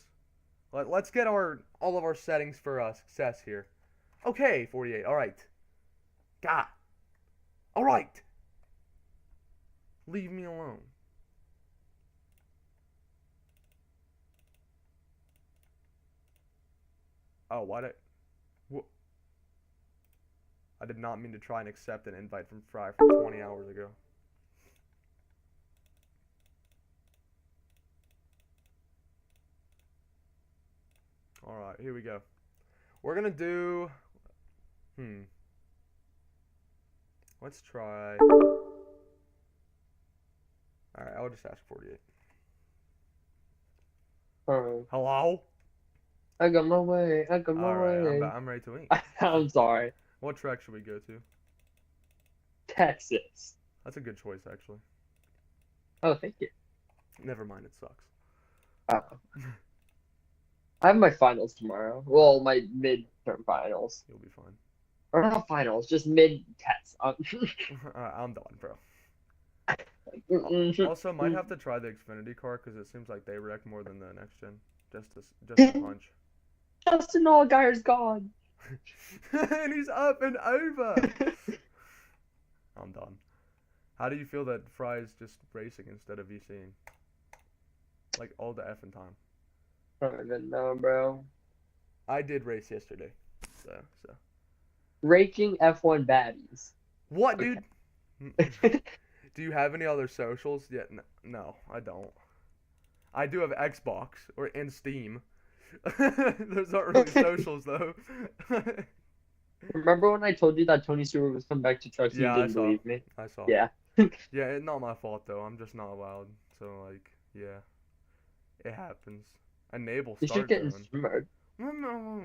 Let's get all of our settings for success here. Okay, 48. All right. God. All right. Leave me alone. Oh, what? I did not mean to try and accept an invite from Fry from 20 hours ago. Alright, here we go. We're gonna do... Let's try... Alright, I'll just ask 48. Hello? I got my way. I got my way. Alright, I'm ready to eat. I'm sorry. What track should we go to? Texas. That's a good choice, actually. Oh, thank you. Never mind, it sucks. Uh, I have my finals tomorrow. Well, my midterm finals. You'll be fine. Or not finals, just mid tests. Alright, I'm done, bro. Mm-mm. Also, might have to try the Xfinity car because it seems like they wreck more than the next gen. Just a hunch. Justin Allgaier's gone. And he's up and over. I'm done. How do you feel that Fry's just racing instead of VCing? Like all the effing time. I don't even know, bro. I did race yesterday, so. Raking F1 baddies. What, dude? Do you have any other socials yet? No, I don't. I do have Xbox and Steam. Those aren't really socials though. Remember when I told you that Tony Stewart was coming back to trucks? Yeah, You I didn't saw. believe me. I saw. Yeah. Yeah, it's not my fault though. I'm just not allowed. So like, yeah, it happens. Enable You should start get in zone. streamer. Well,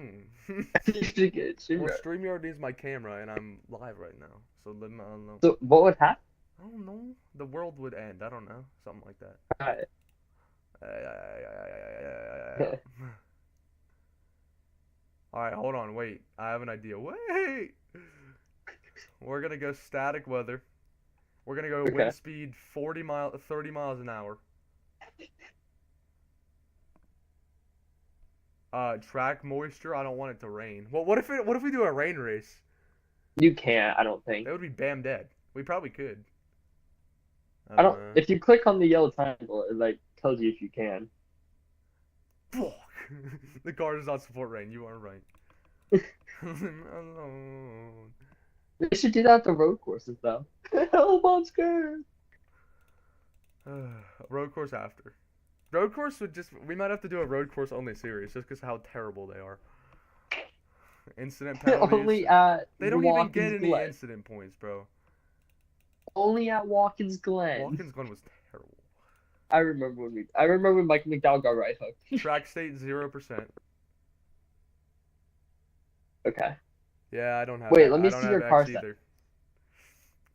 You should get in streamer. StreamYard needs my camera, and I'm live right now. So let me. I don't know. So what would happen? I don't know. The world would end. I don't know. Something like that. Alright. Alright, hold on, wait. I have an idea. Wait! We're gonna go static weather. We're gonna go Okay. wind speed 30 miles an hour. Track moisture. I don't want it to rain. Well, what if we do a rain race? You can't, I don't think. That would be bam dead. We probably could. I don't. If you click on the yellow triangle, it like tells you if you can. The car does not support rain. You are right. Alone. They should do that at the road courses though. Help, I'm scared. Road course after. Road course would just. We might have to do a road course only series just because how terrible they are. Incident penalties. Only at They don't even Watkins get any Glen. incident points, bro. Only at Watkins Glen. Watkins Glen was terrible. I remember when Mike McDowell got right hooked. Track state 0%. Okay. Yeah, I don't have. Wait, let me I don't see have your X car set. either.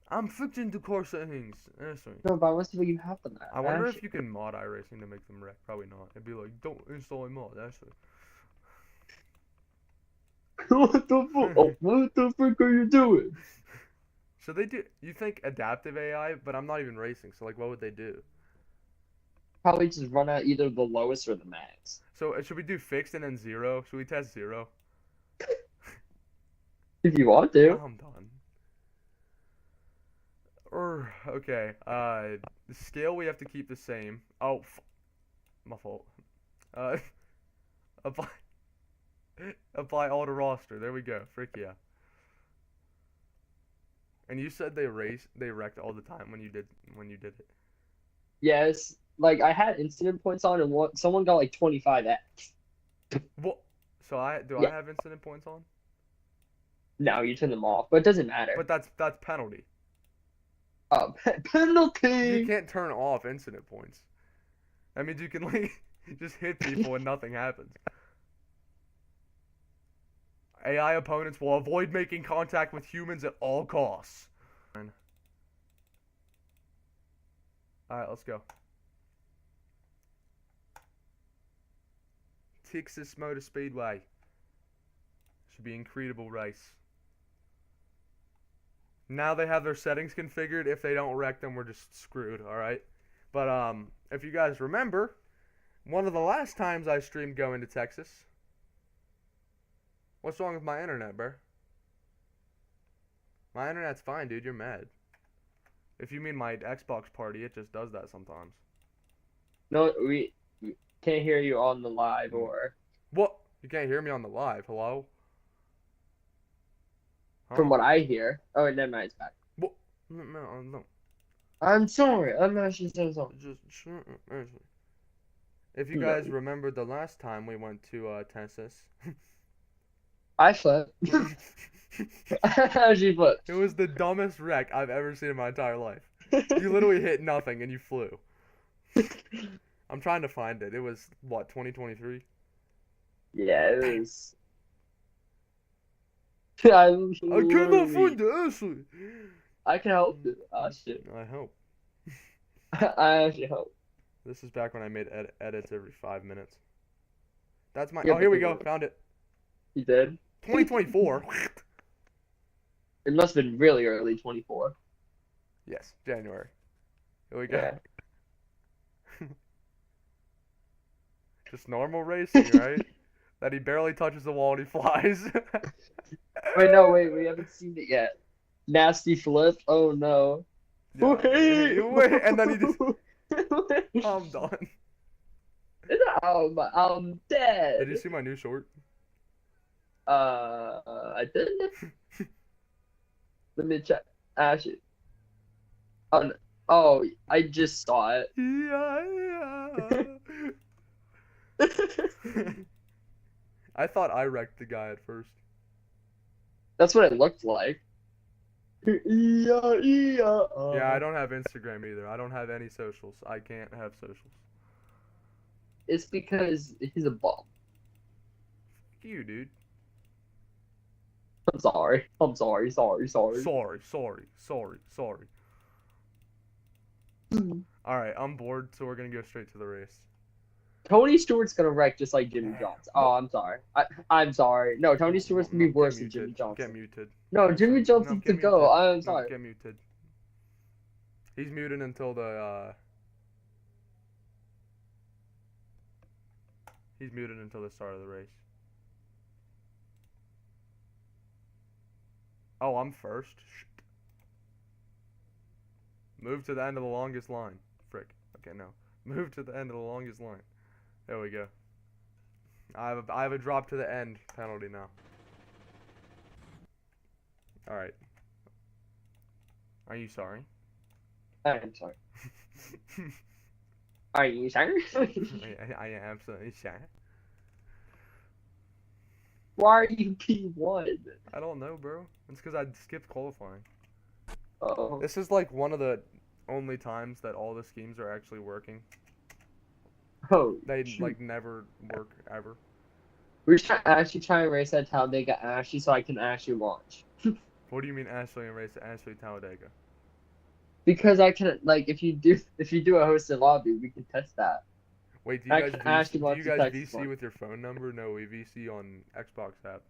I'm fixing the car settings. Sorry. No, but I want to see what you have on that. I wonder if you can mod iRacing to make them wreck. Probably not. It'd be like, don't install a mod. Actually. What the fuck? Oh, what the frick are you doing? So they do. You think adaptive AI, but I'm not even racing. So like, what would they do? Probably just run out either the lowest or the max. So should we do fixed and then 0? Should we test 0? If you want to. I'm done. Okay. The scale we have to keep the same. Oh, my fault. Apply. Apply all to roster. There we go. Frick yeah. And you said they wrecked all the time when you did it. Yes. Like I had incident points on, and someone got like 25x. What? So do Yeah. I have incident points on? No, you turn them off, but it doesn't matter. But that's penalty. Penalty. You can't turn off incident points. That means you can like just hit people and nothing happens. AI opponents will avoid making contact with humans at all costs. Alright, let's go. Texas Motor Speedway. Should be incredible race. Now they have their settings configured. If they don't wreck them, we're just screwed, alright? But if you guys remember, one of the last times I streamed going to Texas. What's wrong with my internet, bro? My internet's fine, dude. You're mad. If you mean my Xbox party, it just does that sometimes. No, we can't hear you on the live or. What? You can't hear me on the live. Hello? Huh? From what I hear. Oh, never mind. It's back. What? No. I'm sorry. I'm actually so sorry. If you guys remember the last time we went to Texas. I flipped. I actually flipped. It was the dumbest wreck I've ever seen in my entire life. You literally hit nothing and you flew. I'm trying to find it. It was, what, 2023? Yeah, it was. I cannot find the answer. I can help you. Oh, shit. I hope. I actually hope. This is back when I made edits every 5 minutes. That's my. Yeah, Oh, here but we go. Found it. You did? 2024. It must have been really early 24. Yes, January. Here we go. Yeah. Just normal racing, right? That he barely touches the wall and he flies. Wait, we haven't seen it yet. Nasty flip. Oh no. Yeah. Wait, and then he just. I'm done. I'm dead. Did you see my new short? I didn't. Let me check. Actually, oh, oh, I just saw it. Yeah. I thought I wrecked the guy at first. That's what it looked like. Yeah, I don't have Instagram either. I don't have any socials. I can't have socials. It's because he's a bum. Fuck you, dude. I'm sorry. Sorry. Sorry. Alright, I'm bored, so we're gonna go straight to the race. Tony Stewart's gonna wreck just like Jimmy Johnson. Oh, I'm sorry. I'm sorry. No, Tony Stewart's gonna be worse than Jimmy Johnson. Get muted. No, Jimmy Johnson get to go. muted. I'm No, sorry. get muted. He's muted until the He's muted until the start of the race. Oh, I'm first. Shit. Move to the end of the longest line. Frick. Okay, no. Move to the end of the longest line. There we go. I have a drop to the end penalty now. Alright. Are you sorry? I'm sorry. Are you sorry? I am absolutely sorry. Why are you P1? I don't know, bro. It's because I skipped qualifying. Oh. This is like one of the only times that all the schemes are actually working. Oh. They shoot. like never work ever. We're actually trying to race at Talladega Ashley so I can actually launch. What do you mean Ashley and race at Ashley Talladega? Because I can if you do a hosted lobby, we can test that. Wait, do I you can guys actually VC, do launch you the guys text VC one. with your phone number? No, we VC on Xbox app.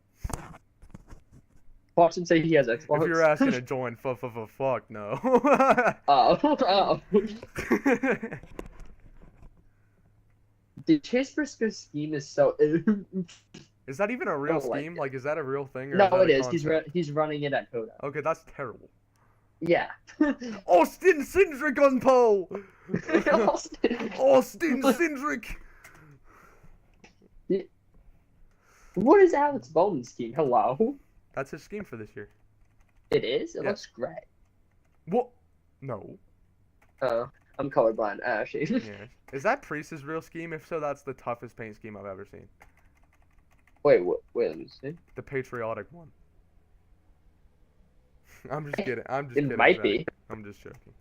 Watch him say he has Xbox. If you're asking to join, fuck no. Oh. Dude, Chase Briscoe's scheme is so. Is that even a real don't like scheme? it. Like, is that a real thing? Or No, is that it a is. concept? He's running it at Coda. Okay, that's terrible. Yeah. Austin Cindric on pole! Austin Cindric! What is Alex Bowman's scheme? Hello? That's his scheme for this year. It is? It Yeah. looks great. What? No. Oh, I'm colorblind, Ashy. Yeah. Is that Priest's real scheme? If so, that's the toughest paint scheme I've ever seen. Wait, let me see. The patriotic one. I'm just kidding. I'm just kidding. It might Zach. be. I'm just joking.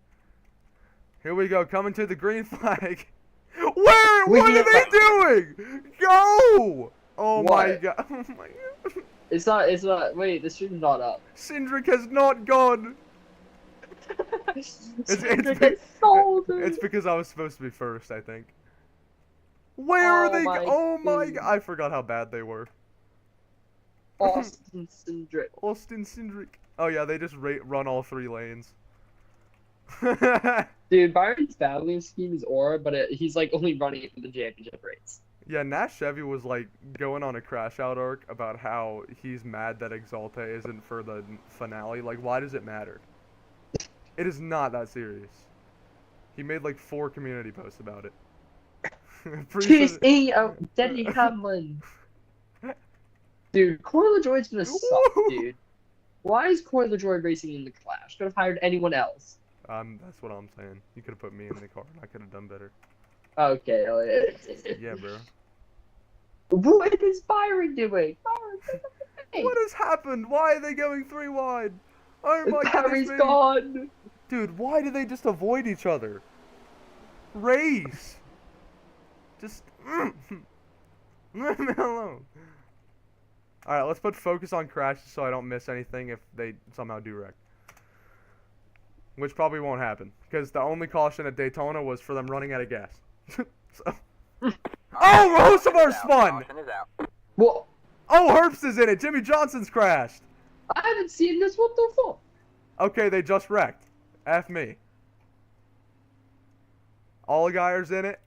Here we go, coming to the green flag. Where? We What are can't they doing? Go! Oh my What? god. Oh my god. It's not, wait, the stream's not up. Cindric has not gone. It's because I was supposed to be first, I think. Where are they? Oh my god. I forgot how bad they were. Austin Cindric. Austin Cindric. Oh yeah, they just run all 3 lanes. Dude, Byron's battling scheme is Aura, but he's like only running it for the championship race. Yeah, Nash Chevy was like going on a crash out arc about how he's mad that Exalta isn't for the finale. Like, why does it matter? It is not that serious. He made like 4 community posts about it. Chase Denny Hamlin. Dude, Corey LaJoy's gonna suck, dude. Why is Corey LaJoy racing in the Clash? Could have hired anyone else. That's what I'm saying. You could have put me in the car and I could have done better. Okay. Yeah, bro. What is Byron doing? What has happened? Why are they going 3 wide? Oh my goodness Barry's me. gone. Dude, why do they just avoid each other? Race. Just leave me alone. Alright, let's put focus on crashes so I don't miss anything if they somehow do wreck. Which probably won't happen. Because the only caution at Daytona was for them running out of gas. So... Oh, Rosamar spun! Caution is out. Well, Oh, Herbst is in it. Jimmy Johnson's crashed. I haven't seen this. What the fuck? Okay, they just wrecked. F me. Alligier's in it.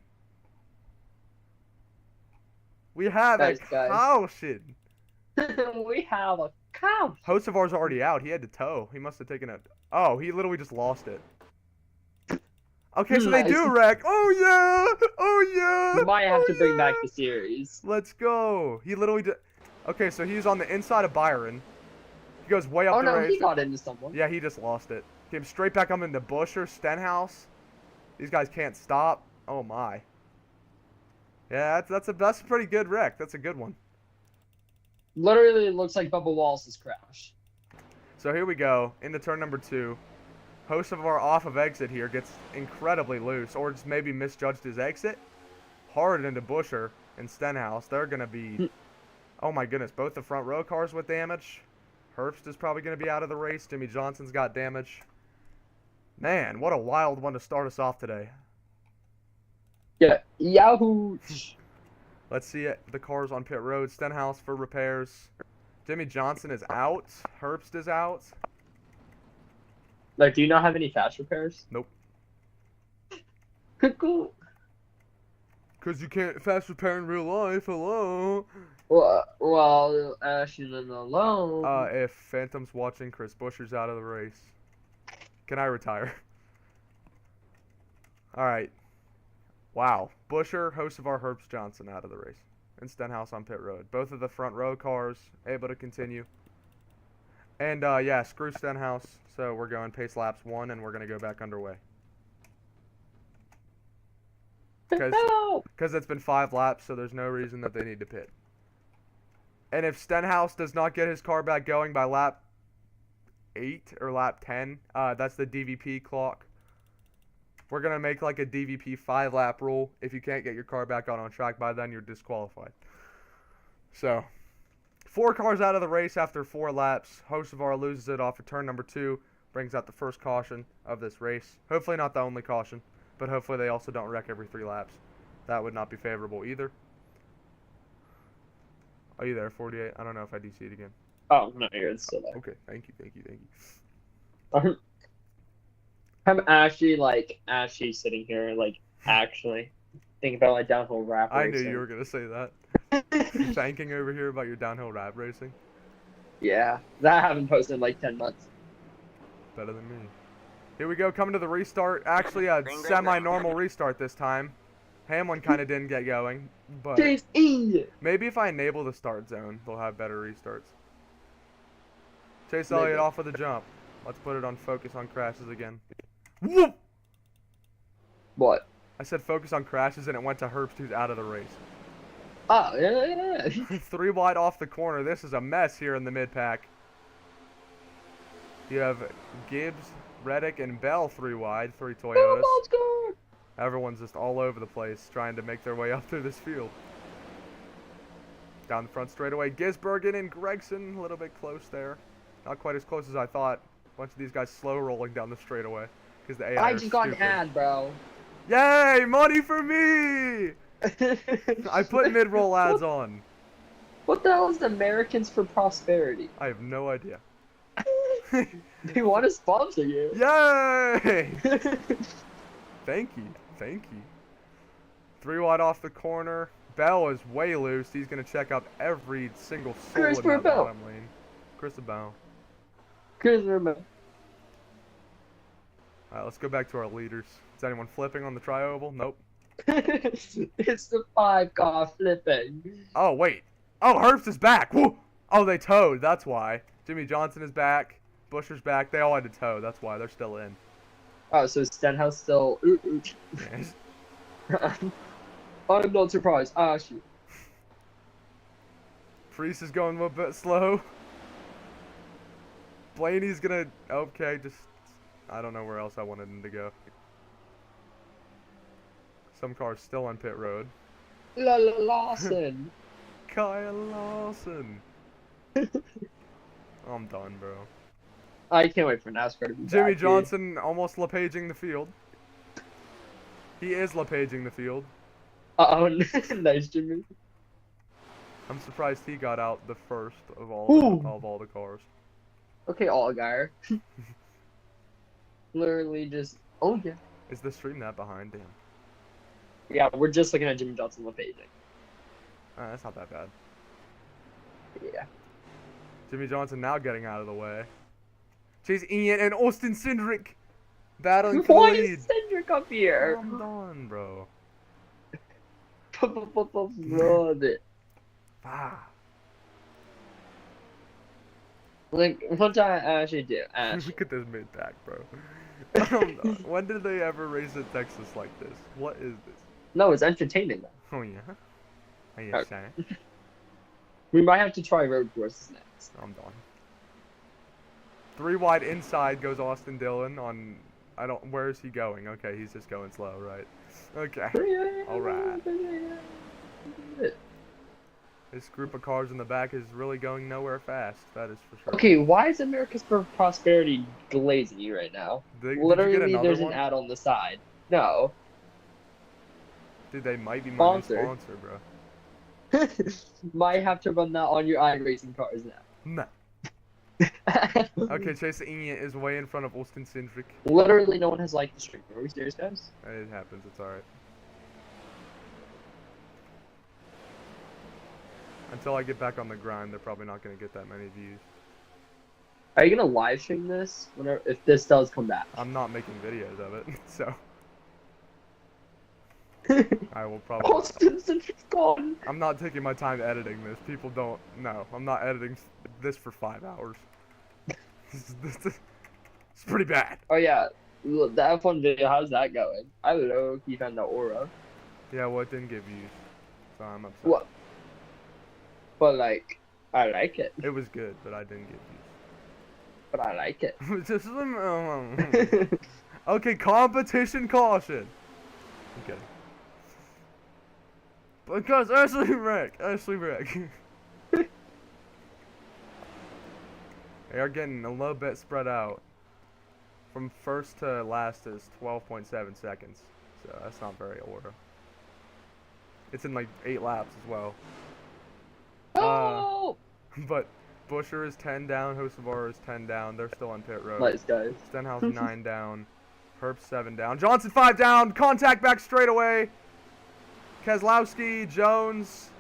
We have Nice, a guys. caution. We have a cow. Hocevar's already out. He had to tow. He must have taken a... Oh, he literally just lost it. Okay, so they Nice. do wreck. Oh, yeah. Oh, yeah. You might have Oh, to bring back yeah. the series. Let's go. He literally did... Okay, so he's on the inside of Byron. He goes way up Oh the no, race. he got into someone. Yeah, he just lost it. Came straight back up into Busher, Stenhouse. These guys can't stop. Oh, my. Yeah, that's a pretty good wreck. That's a good one. Literally, it looks like Bubba Wallace's crash. So here we go, into turn number 2. Hocevar off of exit here gets incredibly loose, or just maybe misjudged his exit. Hard into Busher and Stenhouse. They're going to be, oh my goodness, both the front row cars with damage. Herbst is probably going to be out of the race. Jimmy Johnson's got damage. Man, what a wild one to start us off today. Yeah, Yahoo! Let's see it. The cars on pit road. Stenhouse for repairs. Jimmy Johnson is out. Herbst is out. Like, do you not have any fast repairs? Nope. Cool. Because you can't fast repair in real life. Hello. Well, Ashton alone. If Phantom's watching, Chris Busher's out of the race. Can I retire? Alright. Wow. Busher, Hocevar, Herbst, Johnson out of the race. And Stenhouse on pit road. Both of the front row cars able to continue. And, yeah, screw Stenhouse. So we're going pace laps 1, and we're going to go back underway. Because it's been 5 laps, so there's no reason that they need to pit. And if Stenhouse does not get his car back going by lap 8 or lap 10, that's the DVP clock. We're going to make like a DVP 5-lap rule. If you can't get your car back on track by then, you're disqualified. So, 4 cars out of the race after 4 laps. Hocevar loses it off of turn number 2. Brings out the first caution of this race. Hopefully not the only caution, but hopefully they also don't wreck every 3 laps. That would not be favorable either. Are you there, 48? I don't know if I DC it again. Oh, no, you're still there. Okay, thank you. I'm actually sitting here, actually thinking about, downhill rap I racing. knew you were going to say that. Thanking over here about your downhill rap racing. Yeah, that I haven't posted in, 10 months. Better than me. Here we go, coming to the restart. Actually, a semi-normal restart this time. Hamlin kind of didn't get going, but maybe if I enable the start zone, they'll have better restarts. Chase Elliott off with a jump. Let's put it on focus on crashes again. Whoop! What? I said focus on crashes, and it went to Herbst, who's out of the race. Oh, yeah. 3 wide off the corner. This is a mess here in the mid-pack. You have Gibbs, Reddick, and Bell 3 wide, 3 Toyotas. Everyone's just all over the place trying to make their way up through this field. Down the front straightaway, Gisbergen and Gregson, a little bit close there. Not quite as close as I thought. A bunch of these guys slow rolling down the straightaway because the AI I just got an ad, bro. Yay, money for me! I put mid-roll ads on. What the hell is Americans for Prosperity? I have no idea. They want to sponsor you. Yay! Thank you. 3 wide off the corner. Bell is way loose. He's going to check out every single soul in that bottom lane. Chris Bell. Bell. Alright, let's go back to our leaders. Is anyone flipping on the tri-oval? Nope. It's the 5-car flipping. Oh, wait. Oh, Herbst is back. Woo! Oh, they towed. That's why. Jimmy Johnson is back. Busher's back. They all had to tow. That's why. They're still in. Oh, so Stenhouse still... Yes. I'm not surprised. Ah, shoot. Priest is going a bit slow. Blaney's gonna... Okay, just... I don't know where else I wanted him to go. Some cars still on pit road. Lawson. Kyle Lawson. I'm done, bro. I can't wait for NASCAR to be Jimmy back, Johnson almost LePaging the field. He is LePaging the field. Oh, nice, Jimmy. I'm surprised he got out the first of Ooh. all the cars. Okay, Allgaier. Literally just. Oh yeah. Is the stream that behind? Damn. Yeah, we're just looking at Jimmy Johnson LePaging. That's not that bad. Yeah. Jimmy Johnson now getting out of the way. Chase Ian and Austin Cindric battling for the Why lead. is Cindric up here? I'm done, bro. Brother. Ah. Like, one time I actually did. Look at this mid pack, bro. I don't know. When did they ever race in Texas like this? What is this? No, it's entertaining though. Oh yeah. Are you Okay. saying? We might have to try road courses next. I'm done. 3 wide inside goes Austin Dillon on. I don't. Where is he going? Okay, he's just going slow, right? Okay. All right. This group of cars in the back is really going nowhere fast. That is for sure. Okay, why is America's Prosperity glazing you right now? Did Literally, you get another there's one? an ad on the side. No. Dude, they might be my new Sponsored. sponsor, bro. Might have to run that on your iRacing cars Nah. now. Okay, Chase Ian is way in front of Austin Cindric. Literally, no one has liked the stream. Are we serious, guys? It happens. It's alright. Until I get back on the grind, they're probably not going to get that many views. Are you gonna live stream this whenever if this does come back? I'm not making videos of it, so I will probably. Austin Cindric's gone. I'm not taking my time editing this. People don't know. I'm not editing this for 5 hours. It's pretty bad. Oh yeah, look, the F1 video. How's that going? I don't know. He found the aura. Yeah, well, it didn't get views, so I'm upset. What? But like, I like it. It was good, but I didn't get But I like it. views. Okay, competition caution. Okay. Because Ashley Rick. They are getting a little bit spread out. From first to last is 12.7 seconds. So that's not very order. It's in like 8 laps as well. Oh! But Busher is 10 down, Hocevar is 10 down. They're still on pit road. Nice guys. Stenhouse 9 down. Herb 7 down. Johnson 5 down. Contact back straight away. Keselowski, Jones.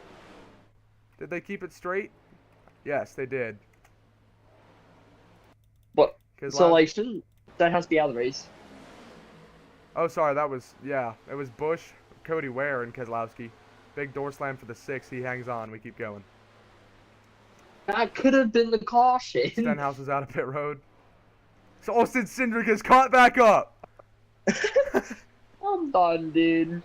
Did they keep it straight? Yes, they did. But so Keselowski- like, shouldn't that has to be out of the race? Oh, sorry, that was, yeah. It was Bush, Cody Ware, and Keselowski. Big door slam for the 6. He hangs on. We keep going. That could have been the caution. Stenhouse is out of pit road. So Austin Cindric is caught back up. I'm done, dude.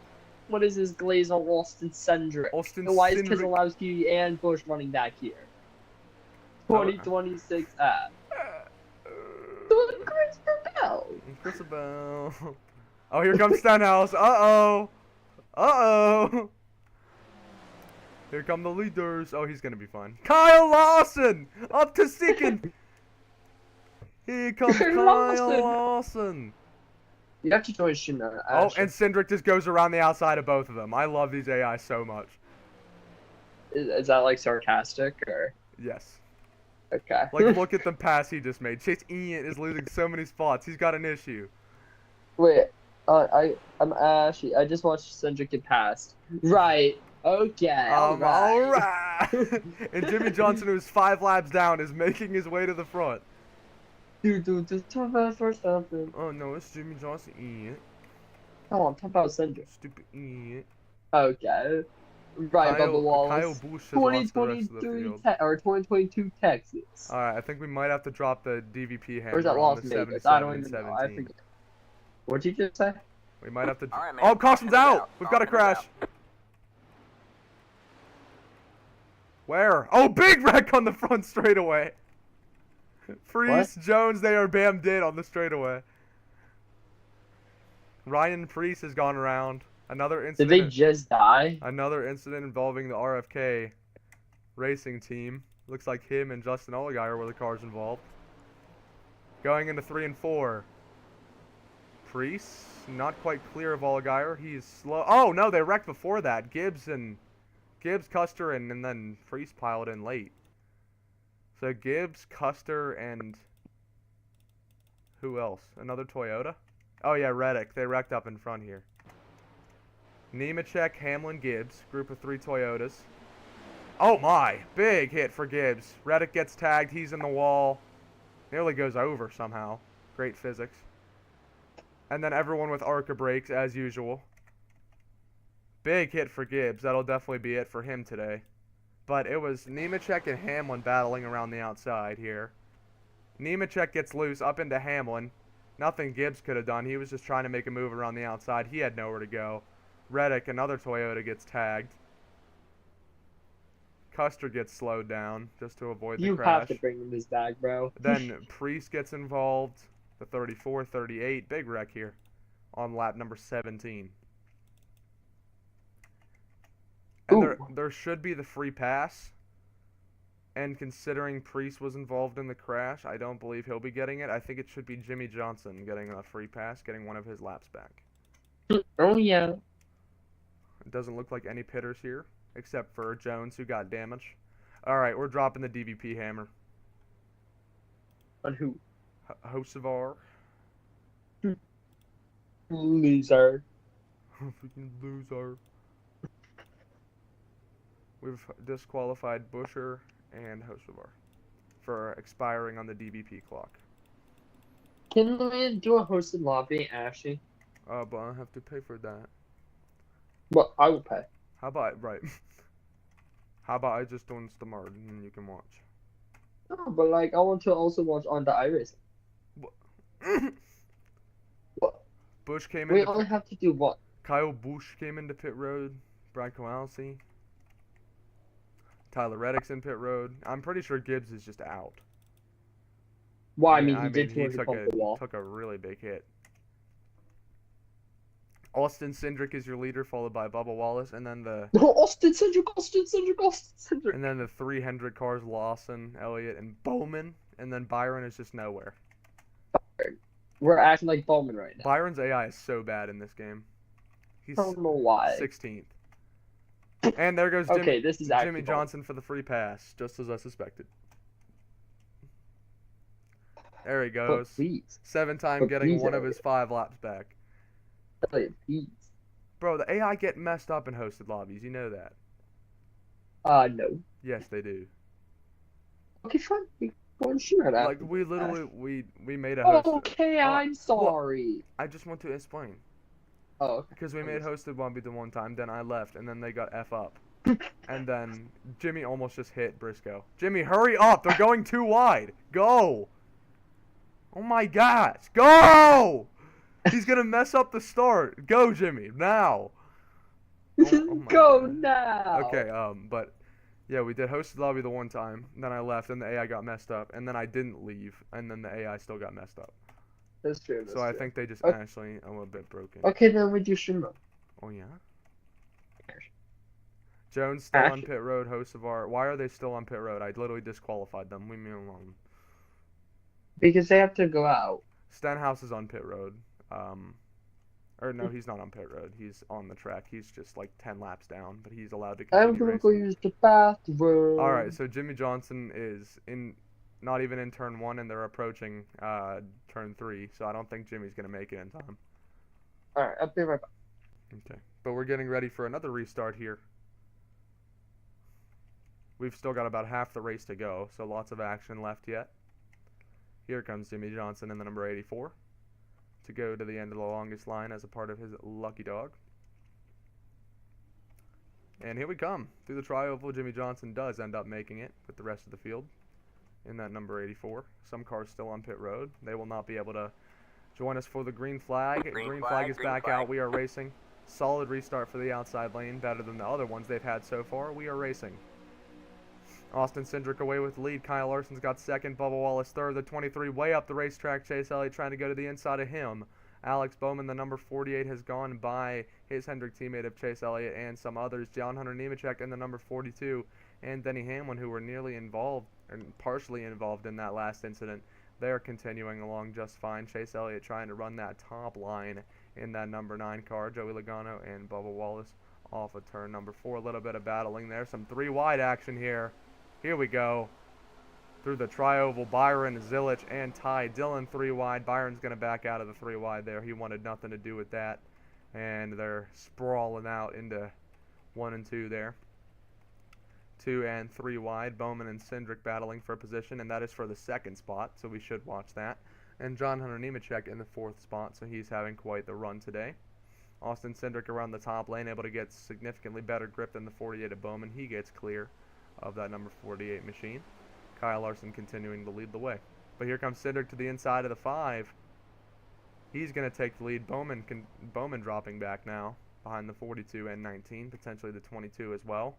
What is this glaze on Austin Cindric? Austin And why is Cindric. Keselowski and Bush running back here? 2026 at. Doing Christopher Bell. Christabel. Oh, here comes Stenhouse. Uh-oh. Uh-oh. Here come the leaders. Oh, he's going to be fun. Kyle Lawson up to second. Here comes Kyle Lawson. You have to join stream now. Oh, and Cindric just goes around the outside of both of them. I love these AI so much. Is that like sarcastic or? Yes. Okay. Like, look at the pass he just made. Chase Ian is losing so many spots. He's got an issue. Wait, I'm Ashy. I just watched Cindric get passed. Right. Okay. Alright. And Jimmy Johnson, who's 5 laps down, is making his way to the front. Dude, just talk about first something. Oh no, it's Jimmy Johnson. Ian. Come on, talk about Cindric. Stupid Ian. Okay. Right above the walls. Kyle Busch has lost the rest of the 2023 field. or 2022 Texas. Alright, I think we might have to drop the DVP hammer Or is that on Las the Vegas? 77 I don't and even know. I 17. forget. What'd you just say? We might have to. All right, man. Oh, caution's Caution's out! out. We've got a Caution's crash. Where? Oh, big wreck on the front straightaway. Priest, Jones, they are bam did on the straightaway. Ryan Priest has gone around. Another Did incident. they just die? Another incident involving the RFK racing team. Looks like him and Justin Allgaier were the cars involved. Going into 3 and 4. Priest, not quite clear of Allgaier. He's slow. Oh, no, they wrecked before that. Gibbs, Custer, and then Priest piled in late. So Gibbs, Custer, and who else? Another Toyota? Oh, yeah, Reddick. They wrecked up in front here. Nemechek, Hamlin, Gibbs. Group of 3 Toyotas. Oh, my. Big hit for Gibbs. Reddick gets tagged. He's in the wall. Nearly goes over somehow. Great physics. And then everyone with ARCA brakes, as usual. Big hit for Gibbs. That'll definitely be it for him today. But it was Nemechek and Hamlin battling around the outside here. Nemechek gets loose up into Hamlin. Nothing Gibbs could have done. He was just trying to make a move around the outside. He had nowhere to go. Reddick, another Toyota, gets tagged. Custer gets slowed down just to avoid the crash. You have to bring him this back, bro. Then Priest gets involved. The 34, 38. Big wreck here on lap number 17. And there should be the free pass. And considering Priest was involved in the crash, I don't believe he'll be getting it. I think it should be Jimmy Johnson getting a free pass, getting one of his laps back. Oh, yeah. It doesn't look like any pitters here, except for Jones, who got damage. Alright, we're dropping the DVP hammer. On who? Hocevar. Loser. Freaking loser. We've disqualified Busher and Hocevar for expiring on the DVP clock. Can we do a hosted lobby, Ashley? But I have to pay for that. Well, I will pay. How about, right. How about I just don't Stamart and then you can watch? No, but like, I want to also watch on the iRacing. What? Bush came We into only have to do what? Kyle Busch came into pit road. Brian Kowalski. Tyler Reddick's in pit road. I'm pretty sure Gibbs is just out. Well, I Yeah, mean, he did he took the wall. took a really big hit. Austin Cindric is your leader, followed by Bubba Wallace, and then the Austin Cindric. and then the 3 Hendrick cars: Lawson, Elliott, and Bowman, and then Byron is just nowhere. We're acting like Bowman right now. Byron's AI is so bad in this game. He's I don't know why. 16th. And there goes Okay, this is Jimmy actually Johnson for the free pass, just as I suspected. There he But goes. please. 7-time but getting please, one of his 5 laps back. Elliot, please. Bro, the AI get messed up in hosted lobbies. You know that. No. Yes, they do. Okay, fine. We go and shoot at that. Like, we literally, we made a host. Okay, I'm sorry. I just want to explain. Oh, okay. Because we made hosted lobby the one time, then I left, and then they got F up. And then Jimmy almost just hit Briscoe. Jimmy, hurry up! They're going too wide! Go! Oh my gosh! Go! He's gonna mess up the start. Go, Jimmy, now! Oh my Go God. now! Okay, but yeah, we did hosted lobby the one time, then I left, and the AI got messed up, and then I didn't leave, and then the AI still got messed up. That's true. So I think they just Okay. actually a little bit broken. Okay, then we do Shimmer. Oh yeah. Jones still on Actually- pit road. Hocevar. Why are they still on pit road? I literally disqualified them. Leave me alone. Because they have to go out. Stenhouse is on pit road. Or no, he's not on pit road. He's on the track. He's just like 10 laps down, but he's allowed to I'm continue gonna go racing. use the bathroom. All right, so Jimmy Johnson is not even in turn 1, and they're approaching turn 3. So I don't think Jimmy's gonna make it in time. Alright, I'll be right back. Okay, but we're getting ready for another restart here. We've still got about half the race to go, so lots of action left yet. Here comes Jimmy Johnson in the number 84 to go to the end of the longest line as a part of his lucky dog. And here we come. Through the tri-oval, Jimmy Johnson does end up making it with the rest of the field in that number 84. Some cars still on pit road. They will not be able to join us for the green flag. Green flag is back out. We are racing. Solid restart for the outside lane, better than the other ones they've had so far. We are racing. Austin Cindric away with the lead. Kyle Larson's got second. Bubba Wallace third. The 23 way up the racetrack. Chase Elliott trying to go to the inside of him. Alex Bowman, the number 48, has gone by his Hendrick teammate of Chase Elliott and some others. John Hunter Nemechek in the number 42. And Denny Hamlin, who were nearly involved and partially involved in that last incident, They're continuing along just fine. Chase Elliott trying to run that top line in that number 9 car. Joey Logano and Bubba Wallace off of turn number 4. A little bit of battling there. Some 3 wide action here. Here we go. Through the tri-oval, Byron, Zilich, and Ty Dillon 3 wide. Byron's going to back out of the 3 wide there. He wanted nothing to do with that. And they're sprawling out into 1 and 2 there. 2 and 3 wide. Bowman and Cindric battling for position, and that is for the 2nd spot, so we should watch that. And John Hunter Nemechek in the 4th spot, so he's having quite the run today. Austin Cindric around the top lane, able to get significantly better grip than the 48 of Bowman. He gets clear of that number 48 machine. Kyle Larson continuing to lead the way. But here comes Cindric to the inside of the 5. He's going to take the lead. Bowman dropping back now behind the 42 and 19, potentially the 22 as well.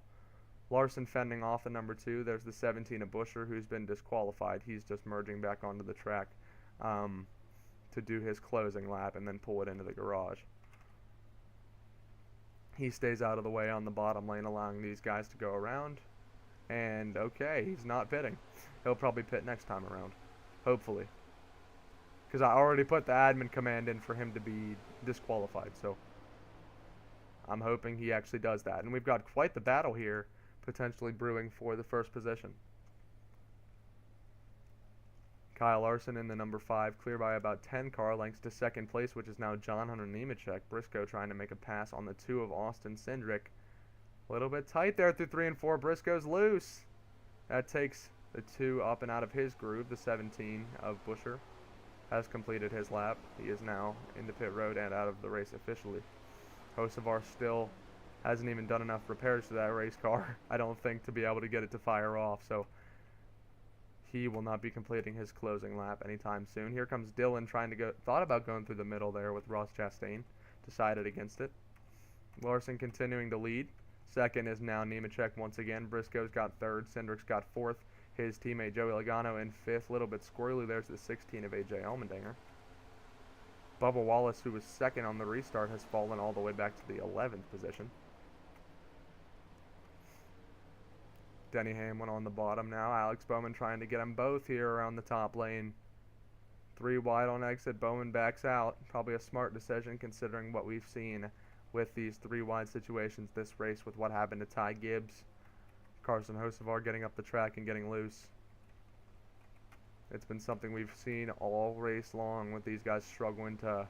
Larson fending off the number 2. There's the 17 of Buescher, who's been disqualified. He's just merging back onto the track to do his closing lap and then pull it into the garage. He stays out of the way on the bottom lane, allowing these guys to go around. And okay, he's not pitting. He'll probably pit next time around, hopefully. Because I already put the admin command in for him to be disqualified, so I'm hoping he actually does that. And we've got quite the battle here, potentially brewing for the 1st position. Kyle Larson in the number 5, clear by about 10 car lengths to 2nd place, which is now John Hunter Nemechek. Briscoe trying to make a pass on the 2 of Austin Cindric. A little bit tight there through 3 and 4. Briscoe's loose. That takes the 2 up and out of his groove. The 17 of Buescher has completed his lap. He is now into pit road and out of the race officially. Hocevar still hasn't even done enough repairs to that race car, I don't think, to be able to get it to fire off. So he will not be completing his closing lap anytime soon. Here comes Dillon trying to go. Thought about going through the middle there with Ross Chastain. Decided against it. Larson continuing to lead. 2nd is now Nemechek once again. Briscoe's got 3rd. Cindric's got 4th. His teammate Joey Logano in 5th. A little bit squirrely. There's the 16 of AJ Allmendinger. Bubba Wallace, who was 2nd on the restart, has fallen all the way back to the 11th position. Denny Hamlin on the bottom now. Alex Bowman trying to get them both here around the top lane. 3 wide on exit. Bowman backs out. Probably a smart decision considering what we've seen with these 3 wide situations this race with what happened to Ty Gibbs. Carson Hocevar getting up the track and getting loose. It's been something we've seen all race long with these guys struggling to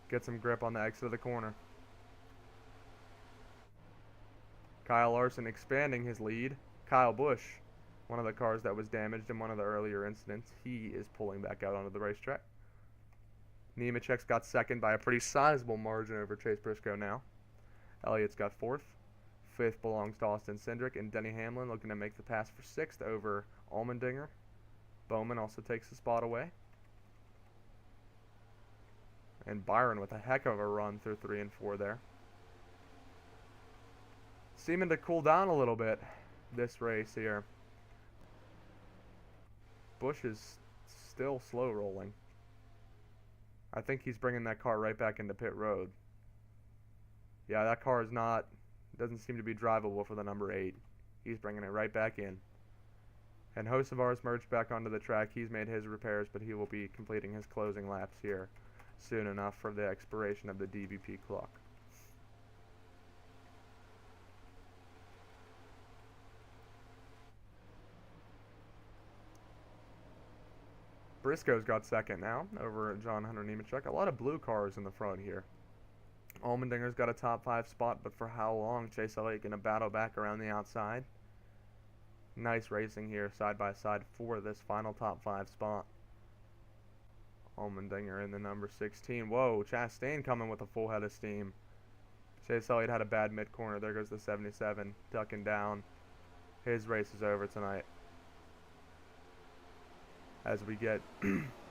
get some grip on the exit of the corner. Kyle Larson expanding his lead. Kyle Busch, one of the cars that was damaged in one of the earlier incidents, he is pulling back out onto the racetrack. Nemechek's got 2nd by a pretty sizable margin over Chase Briscoe now. Elliott's got 4th. 5th belongs to Austin Cindric, and Denny Hamlin looking to make the pass for 6th over Allmendinger. Bowman also takes the spot away. And Byron with a heck of a run through 3 and 4 there. Seeming to cool down a little bit this race here. Busch is still slow rolling. I think he's bringing that car right back into pit road. Yeah, that car is not, doesn't seem to be drivable for the number 8. He's bringing it right back in. And Hocevar's merged back onto the track. He's made his repairs, but he will be completing his closing laps here soon enough for the expiration of the DVP clock. Briscoe's got 2nd now over John Hunter Nemechek. A lot of blue cars in the front here. Allmendinger's got a top 5 spot, but for how long? Chase Elliott going to battle back around the outside. Nice racing here, side by side for this final top 5 spot. Allmendinger in the number 16. Whoa, Chastain coming with a full head of steam. Chase Elliott had a bad mid-corner. There goes the 77, ducking down. His race is over tonight. As we get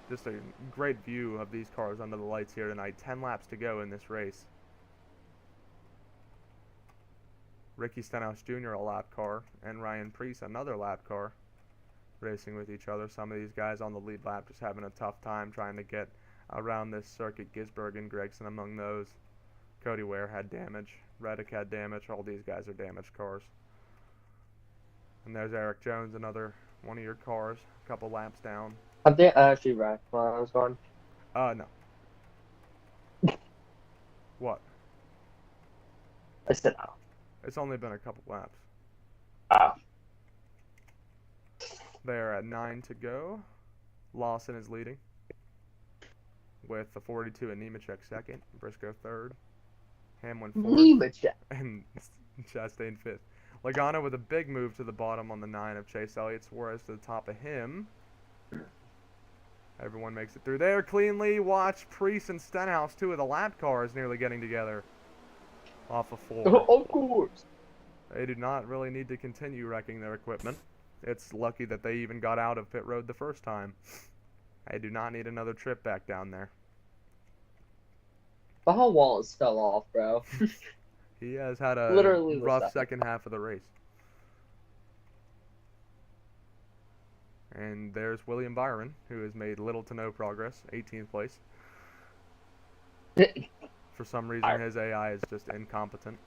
just a great view of these cars under the lights here tonight. 10 laps to go in this race. Ricky Stenhouse Jr. a lap car, and Ryan Preece another lap car, racing with each other. Some of these guys on the lead lap just having a tough time trying to get around this circuit. Gisberg and Gregson among those. Cody Ware had damage. Reddick had damage. All these guys are damaged cars. And there's Eric Jones, another one of your cars, a couple laps down. Have they actually wrecked while I was gone? No. What? I said, oh. It's only been a couple laps. Ah. They're at 9 to go. Lawson is leading with the 42 and Nemechek second, Briscoe third, Hamlin fourth, Nemechek. and Chastain fifth. Logano with a big move to the bottom on the 9 of Chase Elliott. Suarez to the top of him. Everyone makes it through there cleanly. Watch Priest and Stenhouse, two of the lap cars, nearly getting together off of 4. Of course. They do not really need to continue wrecking their equipment. It's lucky that they even got out of pit road the first time. They do not need another trip back down there. The whole walls fell off, bro. He has had a Literally rough second half of the race. And there's William Byron, who has made little to no progress, 18th place. For some reason, his AI is just incompetent.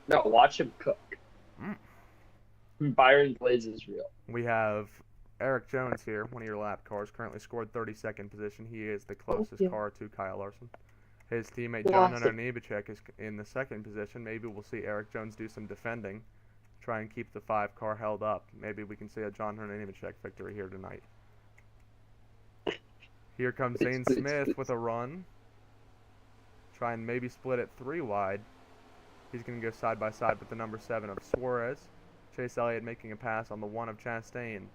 No, watch him cook. Byron Blaze is real. We have Eric Jones here, one of your lap cars, currently scored 32nd position. He is the closest car to Kyle Larson. His teammate John Hunter Nemechek is in the second position. Maybe we'll see Eric Jones do some defending, try and keep the 5 car held up. Maybe we can see a John Hunter Nemechek victory here tonight. Here comes Zane Smith with a run. Try and maybe split it 3 wide. He's going to go side by side with the number 7 of Suarez. Chase Elliott making a pass on the 1 of Chastain.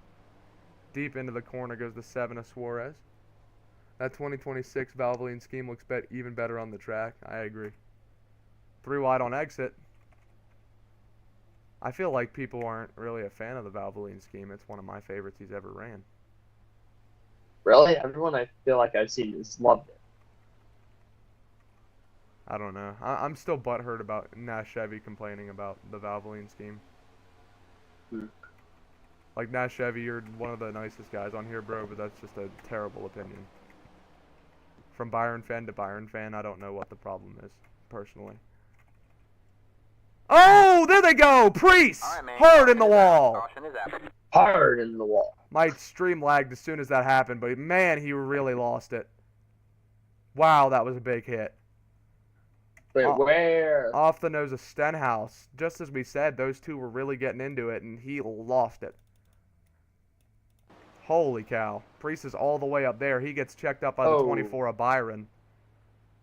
Deep into the corner goes the 7 of Suarez. That 2026 Valvoline scheme looks even better on the track. I agree. 3 wide on exit. I feel like people aren't really a fan of the Valvoline scheme. It's one of my favorites he's ever ran. Really? Everyone I feel like I've seen has loved it. I don't know. I'm still butthurt about Nash Chevy complaining about the Valvoline scheme. Like, Nash Chevy, you're one of the nicest guys on here, bro, but that's just a terrible opinion. From Byron fan to Byron fan, I don't know what the problem is, personally. Oh, there they go! Priest! Right, hard in the wall! Hard in the wall. My stream lagged as soon as that happened, but man, he really lost it. Wow, that was a big hit. Wait, where? Off the nose of Stenhouse. Just as we said, those two were really getting into it, and he lost it. Holy cow. Priest is all the way up there. He gets checked up by the 24 of Byron.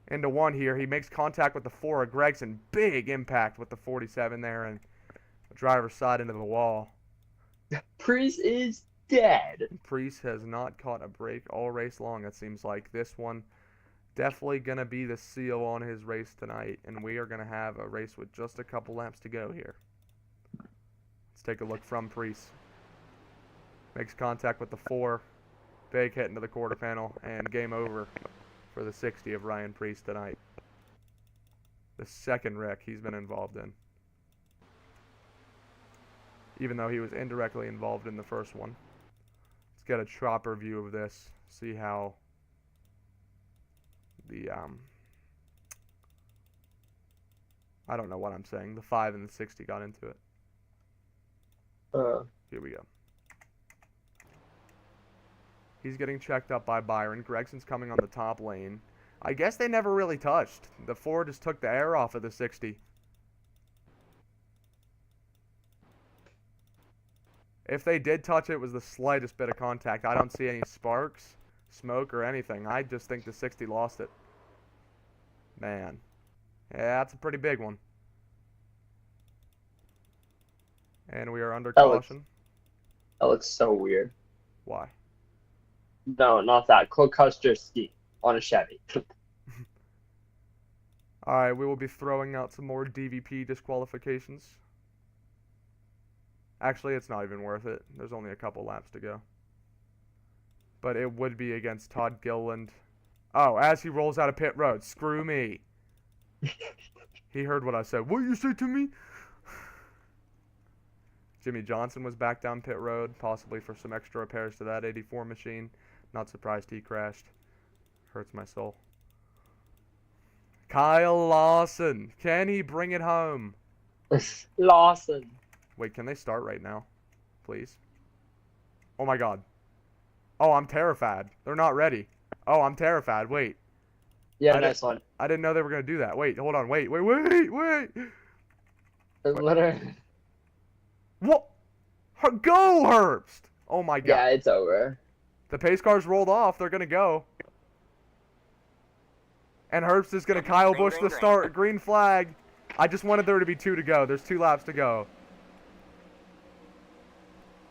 Into 1 here. He makes contact with the 4 of Gregson. Big impact with the 47 there, and the driver's side into the wall. Priest is dead. Priest has not caught a break all race long, it seems like. This one definitely going to be the seal on his race tonight, and we are going to have a race with just a couple laps to go here. Let's take a look from Priest. Makes contact with the 4. Big hit into the quarter panel, and game over for the 60 of Ryan Priest tonight. The second wreck he's been involved in. Even though he was indirectly involved in the first one. Let's get a chopper view of this. See how the, I don't know what I'm saying. The 5 and the 60 got into it. Here we go. He's getting checked up by Byron. Gregson's coming on the top lane. I guess they never really touched. The 4 just took the air off of the 60. If they did touch it, it was the slightest bit of contact. I don't see any sparks, smoke, or anything. I just think the 60 lost it. Man. Yeah, that's a pretty big one. And we are under caution. That looks so weird. Why? No, not that. Cole Custer ski on a Chevy. Alright, we will be throwing out some more DVP disqualifications. Actually, it's not even worth it. There's only a couple laps to go. But it would be against Todd Gilliland. Oh, as he rolls out of pit road. Screw me. He heard what I said. What you say to me? Jimmy Johnson was back down pit road, possibly for some extra repairs to that 84 machine. Not surprised he crashed. Hurts my soul. Kyle Larson. Can he bring it home? Lawson. Wait, can they start right now? Please. Oh my god. Oh, I'm terrified. They're not ready. Oh, I'm terrified. Wait. Yeah, I nice one. I didn't know they were going to do that. Wait, hold on. Wait. What? Literally. Go, Herbst! Oh my god. Yeah, it's over. The pace cars rolled off. They're going to go. And Herbst is going to Kyle Busch the start. Green flag. I just wanted there to be 2 to go. There's 2 laps to go.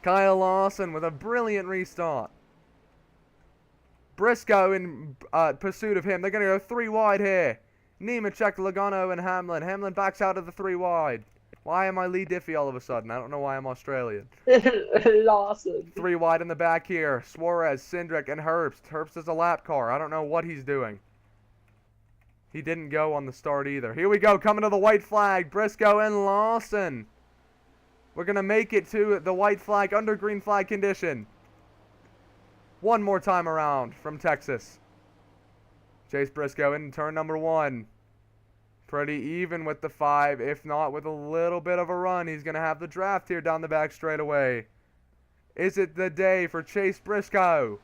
Kyle Lawson with a brilliant restart. Briscoe in pursuit of him. They're going to go 3 wide here. Nemechek, Logano, and Hamlin. Hamlin backs out of the 3 wide. Why am I Lee Diffie all of a sudden? I don't know why I'm Australian. Lawson. 3 wide in the back here. Suarez, Cindric, and Herbst. Herbst is a lap car. I don't know what he's doing. He didn't go on the start either. Here we go. Coming to the white flag. Briscoe and Lawson. We're going to make it to the white flag under green flag condition. One more time around from Texas. Chase Briscoe in turn number 1. Pretty even with the 5, if not with a little bit of a run. He's going to have the draft here down the back straightaway. Is it the day for Chase Briscoe?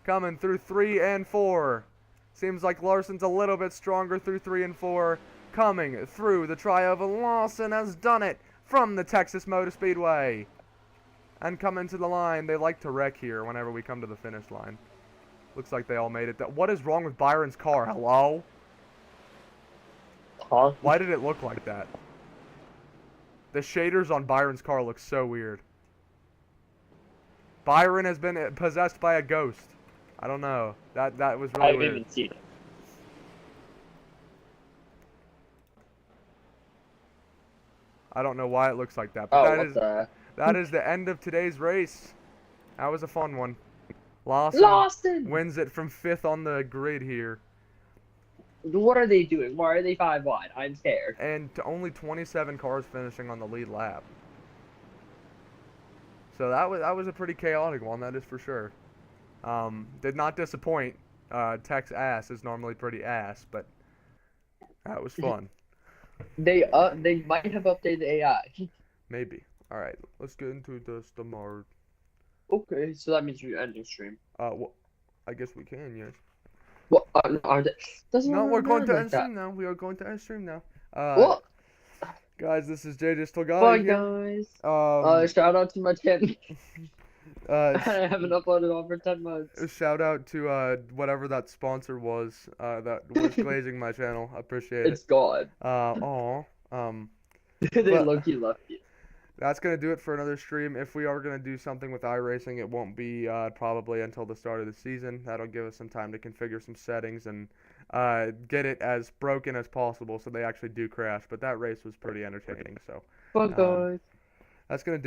Coming through 3 and 4. Seems like Larson's a little bit stronger through 3 and 4. Coming through the trio of Lawson has done it from the Texas Motor Speedway. And coming to the line. They like to wreck here whenever we come to the finish line. Looks like they all made it. What is wrong with Byron's car? Hello? Huh? Why did it look like that? The shaders on Byron's car look so weird. Byron has been possessed by a ghost. I don't know. That was really I haven't weird. even seen it. I don't know why it looks like that. But Oh, that is the end of today's race. That was a fun one. Lawson wins it from 5th on the grid here. What are they doing? Why are they 5 wide? I'm scared. And to only 27 cars finishing on the lead lap. So that was a pretty chaotic one, that is for sure. Did not disappoint. Tech's ass is normally pretty ass, but that was fun. They might have updated the AI. Maybe. All right, let's get into this tomorrow. Okay, so that means we're ending stream. Well, I guess we can, yes. What? Doesn't No, we're going to like end that. stream now. We are going to end stream now. What? Guys, this is JJ Bye, Stilgado here. guys. Shout out to my channel. Uh, I haven't uploaded all for 10 months. shout out to whatever that sponsor was that was glazing my channel. I appreciate it. It's gone. They but- low-key left you. That's going to do it for another stream. If we are going to do something with iRacing, it won't be probably until the start of the season. That'll give us some time to configure some settings and get it as broken as possible so they actually do crash. But that race was pretty entertaining. So Bye, guys. that's going to do it.